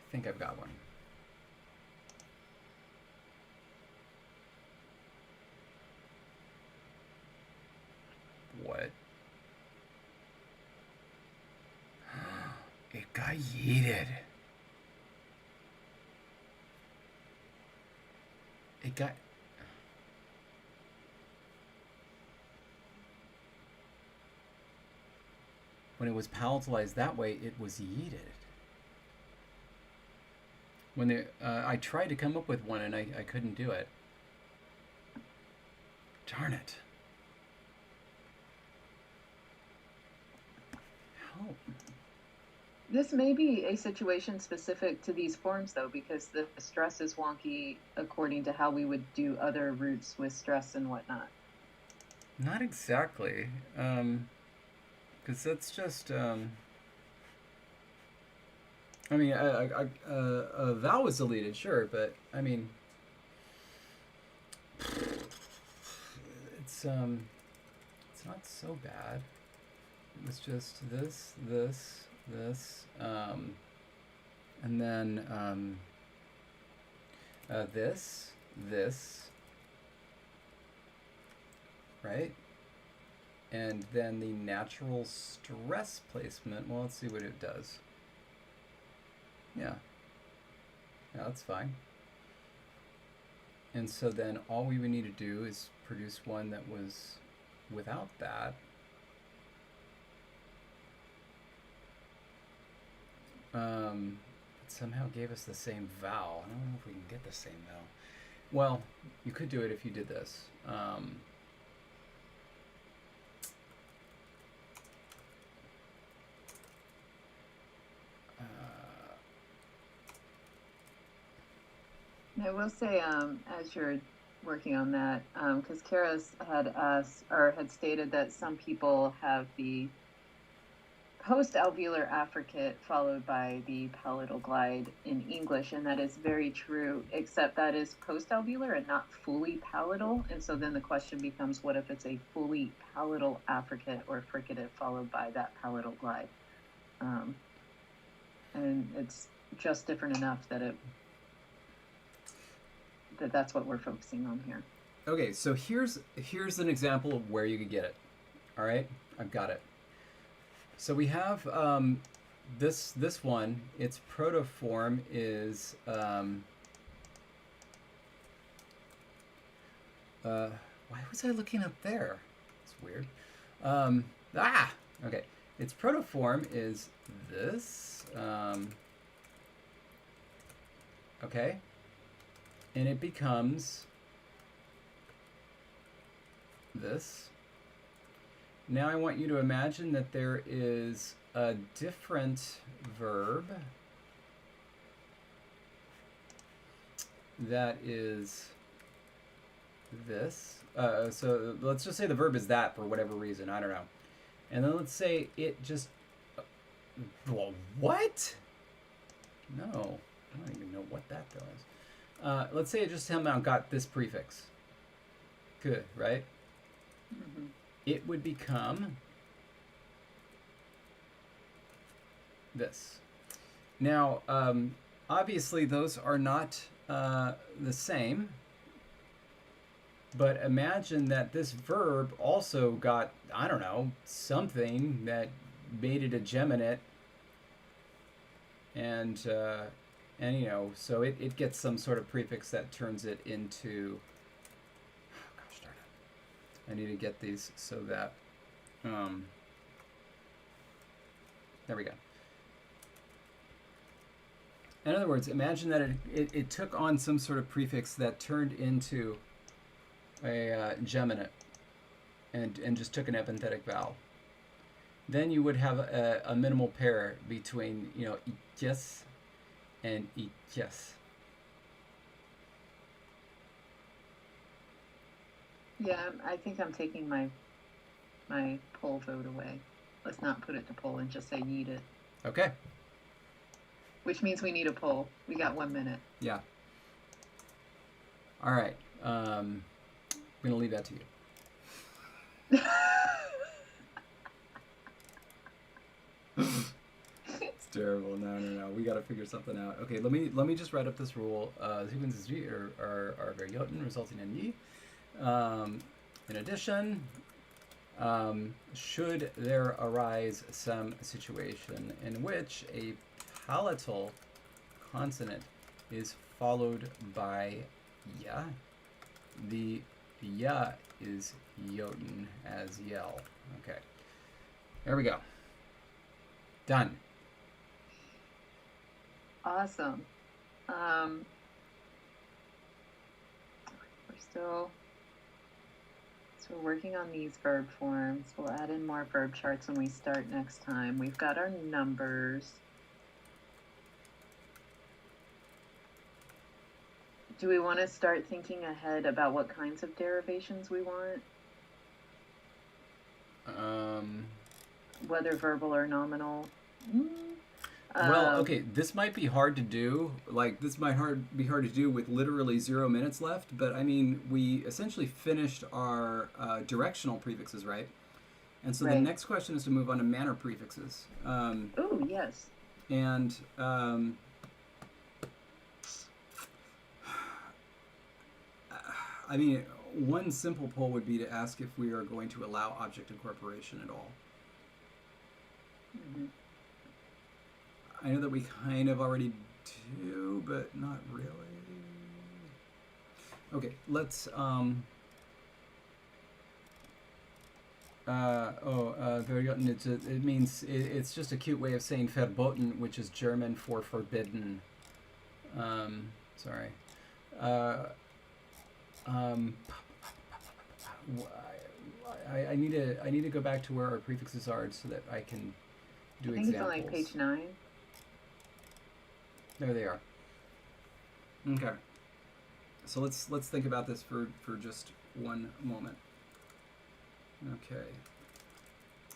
I think I've got one. What? It got yeeted. It got... When it was palatalized that way, it was yeeted. When I tried to come up with one and I couldn't do it. Darn it. Help. This may be a situation specific to these forms, though, because the stress is wonky according to how we would do other roots with stress and whatnot. Not exactly. Because that's just. I mean, a vowel was deleted, sure, but I mean, it's not so bad. It was just this, and then this, right? And then the natural stress placement. Well, let's see what it does. Yeah, that's fine. And so then all we would need to do is produce one that was without that. It somehow gave us the same vowel. I don't know if we can get the same vowel. Well, you could do it if you did this. I will say, as you're working on that, because Karis had asked or had stated that some people have the post-alveolar affricate followed by the palatal glide in English, and that is very true, except that is post-alveolar and not fully palatal. And so then the question becomes, what if it's a fully palatal affricate or fricative followed by that palatal glide? And it's just different enough that that's what we're focusing on here. Okay, so here's an example of where you could get it. All right, I've got it. So we have this one. Its protoform is why was I looking up there? It's weird. Okay. Its protoform is this. Okay. And it becomes this. Now I want you to imagine that there is a different verb that is this. So let's just say the verb is that for whatever reason. I don't know. And then let's say it just... Well, what? No. I don't even know what that does. Let's say it just somehow got this prefix. Good, right? Mm-hmm. It would become this. Now, obviously, those are not the same. But imagine that this verb also got, I don't know, something that made it a geminate. And you know, so it gets some sort of prefix that turns it into... I need to get these so that, there we go. In other words, imagine that it took on some sort of prefix that turned into a geminate and just took an epenthetic vowel. Then you would have a minimal pair between, you know, ikes and ikes. Yeah, I think I'm taking my poll vote away. Let's not put it to poll and just say need it. Okay. Which means we need a poll. We got 1 minute. Yeah. All right. I'm going to leave that to you. It's terrible. No. We got to figure something out. Okay, let me just write up this rule. Sequences G are very Jotun, resulting in Yi. In addition, should there arise some situation in which a palatal consonant is followed by ya, the ya is Jotun as yell. Okay. There we go. Done. Awesome. We're still... So we're working on these verb forms. We'll add in more verb charts when we start next time. We've got our numbers. Do we want to start thinking ahead about what kinds of derivations we want? Whether verbal or nominal. Well, okay, this might be hard to do. Like, this might be hard to do with literally 0 minutes left, but I mean, we essentially finished our directional prefixes, right? And so the next question is to move on to manner prefixes. Oh, yes. And I mean, one simple poll would be to ask if we are going to allow object incorporation at all. Mm-hmm. I know that we kind of already do, but not really. Okay, let's verboten, it means it's just a cute way of saying verboten, which is German for forbidden. Sorry. I need to go back to where our prefixes are so that I can do examples. I think it's on like page 9. There they are. Okay. So let's think about this for just one moment. Okay.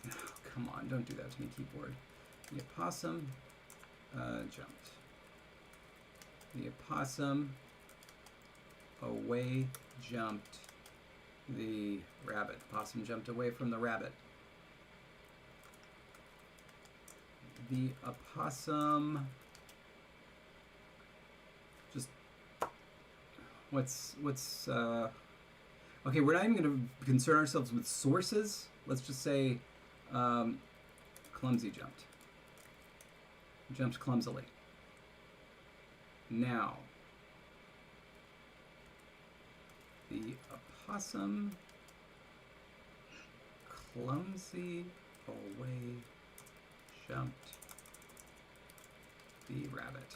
Oh, come on, don't do that to me, keyboard. The opossum jumped. The opossum away jumped the rabbit. Possum jumped away from the rabbit. The opossum just what's okay, we're not even going to concern ourselves with sources. Let's just say clumsy jumped. Jumped clumsily. Now, the opossum clumsy away jumped the rabbit.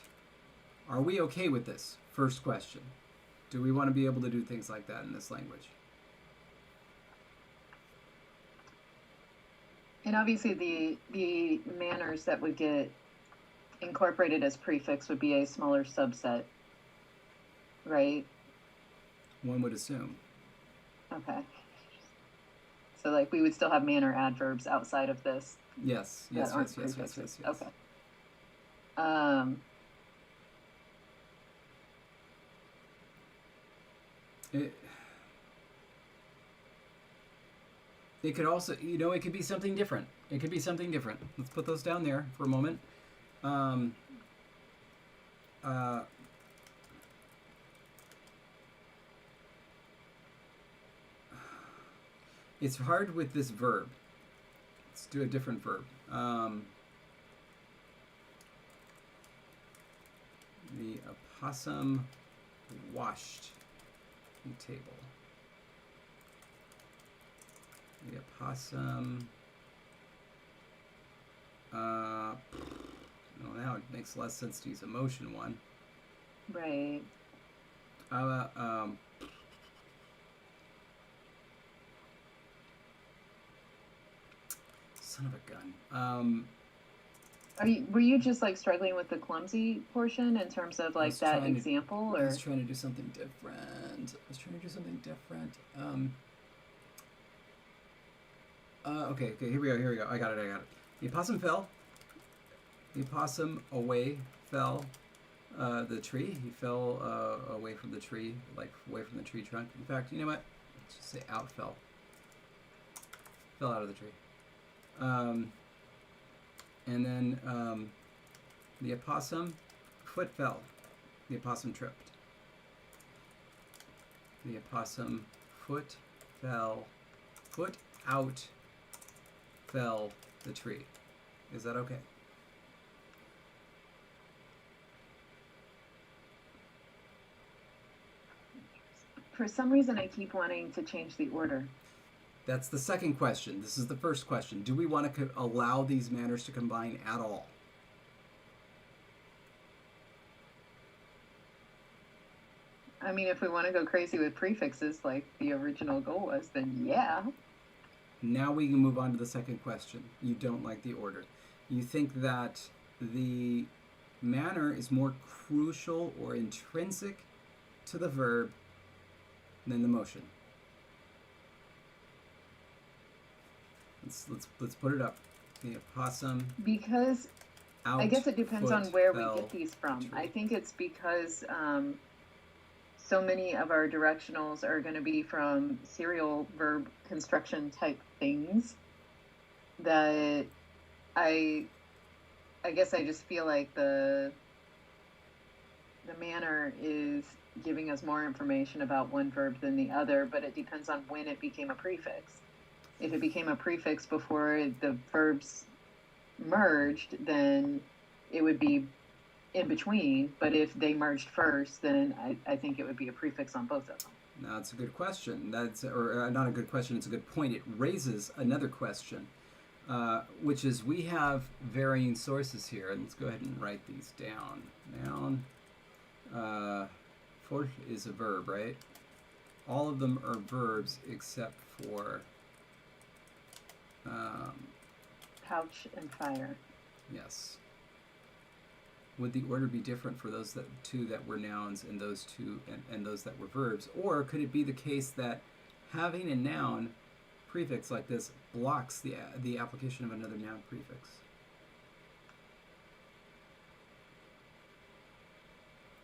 Are we okay with this? First question. Do we want to be able to do things like that in this language? And obviously the manners that would get incorporated as prefix would be a smaller subset, right? One would assume. Okay. So like we would still have manner adverbs outside of this. Yes. Okay. It could also, it could be something different. It could be something different. Let's put those down there for a moment. It's hard with this verb. Let's do a different verb. The opossum washed the table. The opossum. Well, now it makes less sense to use a motion one. Right. Son of a gun. Were you just like struggling with the clumsy portion in terms of like that example, or? I was trying to do something different. Okay, here we go. I got it. The opossum fell. The opossum away fell the tree. He fell away from the tree, like away from the tree trunk. In fact, you know what? Let's just say out fell. Fell out of the tree. And then the opossum foot fell. The opossum tripped. The opossum foot fell. Foot out fell the tree. Is that okay? For some reason, I keep wanting to change the order. That's the second question. This is the first question. Do we want to allow these manners to combine at all? I mean, if we want to go crazy with prefixes like the original goal was, then yeah. Now we can move on to the second question. You don't like the order. You think that the manner is more crucial or intrinsic to the verb than the motion. Let's put it up. The opossum. Because Out, I guess it depends on where we get these from. tree. I think it's because so many of our directionals are going to be from serial verb construction type things that I guess I just feel like the manner is giving us more information about one verb than the other, but it depends on when it became a prefix. If it became a prefix before the verbs merged, then it would be in between, but if they merged first, then I think it would be a prefix on both of them. Now, that's a good question. Or not a good question, it's a good point. It raises another question, which is we have varying sources here. Let's go ahead and write these down. Noun. For is a verb, right? All of them are verbs except for Pouch and fire. yes. Would the order be different for those two that were nouns and those two and those that were verbs? Or could it be the case that having a noun prefix like this blocks the application of another noun prefix?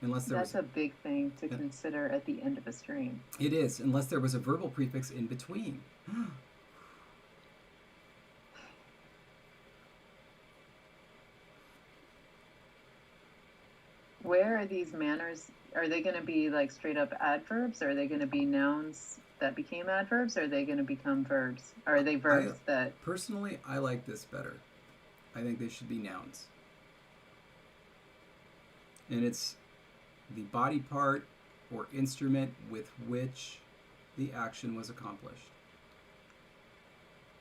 Unless there That's a big thing to consider at the end of a string. It is, unless there was a verbal prefix in between. Where are these manners? Are they going to be like straight up adverbs? Are they going to be nouns that became adverbs? Or are they going to become verbs? Are they verbs that... Personally, I like this better. I think they should be nouns. And it's the body part or instrument with which the action was accomplished.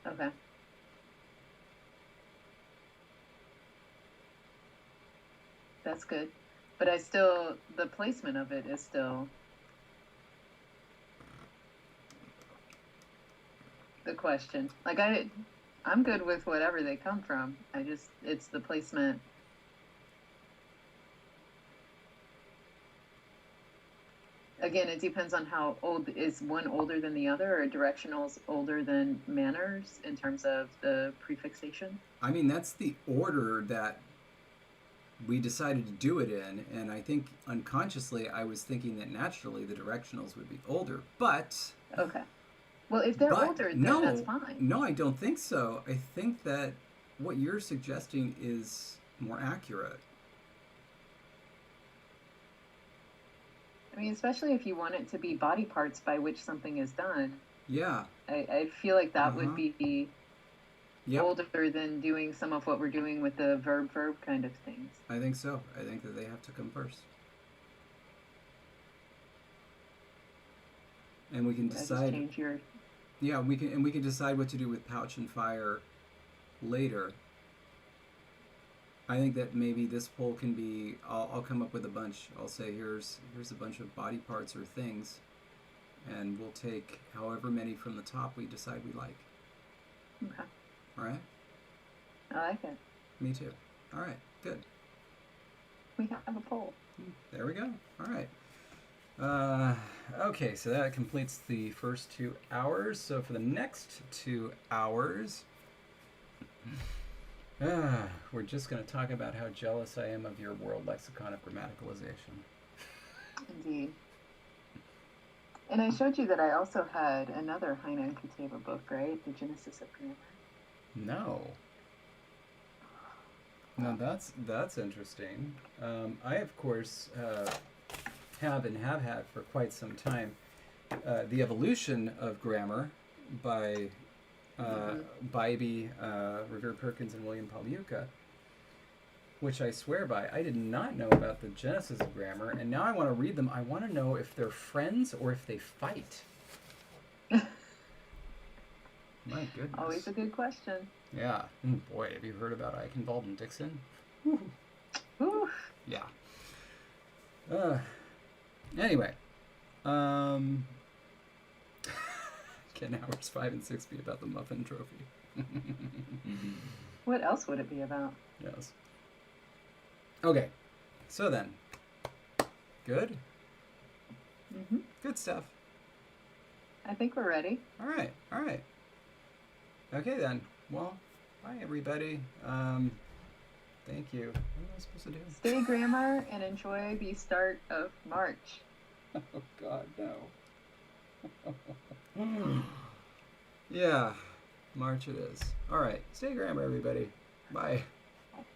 Okay. That's good. But the placement of it is still the question. Like I'm good with whatever they come from. It's the placement. Again, it depends on how old. Is one older than the other, or directionals older than manners in terms of the prefixation? I mean, that's the order that we decided to do it in, and I think unconsciously I was thinking that naturally the directionals would be older, but... Okay. Well, if they're older, then that's fine. No, I don't think so. I think that what you're suggesting is more accurate. I mean, especially if you want it to be body parts by which something is done. Yeah. I feel like that would be older than doing some of what we're doing with the verb kind of things. I think so. I think that they have to come first. And we can decide. Change your... Yeah, we can decide what to do with pouch and fire later. I think that maybe this poll can be. I'll come up with a bunch. I'll say here's a bunch of body parts or things, and we'll take however many from the top we decide we like. Okay. All right. I like it. Me too. All right. Good. We have a poll. There we go. All right. Okay, so that completes the first 2 hours. So for the next 2 hours, we're just going to talk about how jealous I am of your world lexicon of grammaticalization. Indeed. And I showed you that I also had another Hainan Kuteva book, right? The Genesis of Grammar. No. Now that's interesting. I, of course, have had for quite some time The Evolution of Grammar by Bybee, Revere Perkins, and William Pagliuca, which I swear by. I did not know about the Genesis of Grammar, and now I want to read them. I want to know if they're friends or if they fight. My goodness. Always a good question. Yeah. Boy, have you heard about Eichenwald and Dixon? Oof. Yeah. Anyway. Can hours 5 and 6 be about the muffin trophy? What else would it be about? Yes. Okay. So then. Good? Mm-hmm. Good stuff. I think we're ready. All right. Okay then. Well, bye everybody. Thank you. What am I supposed to do? Stay grammar and enjoy the start of March. Oh God, no. Yeah, March it is. All right, stay grammar, everybody. Bye.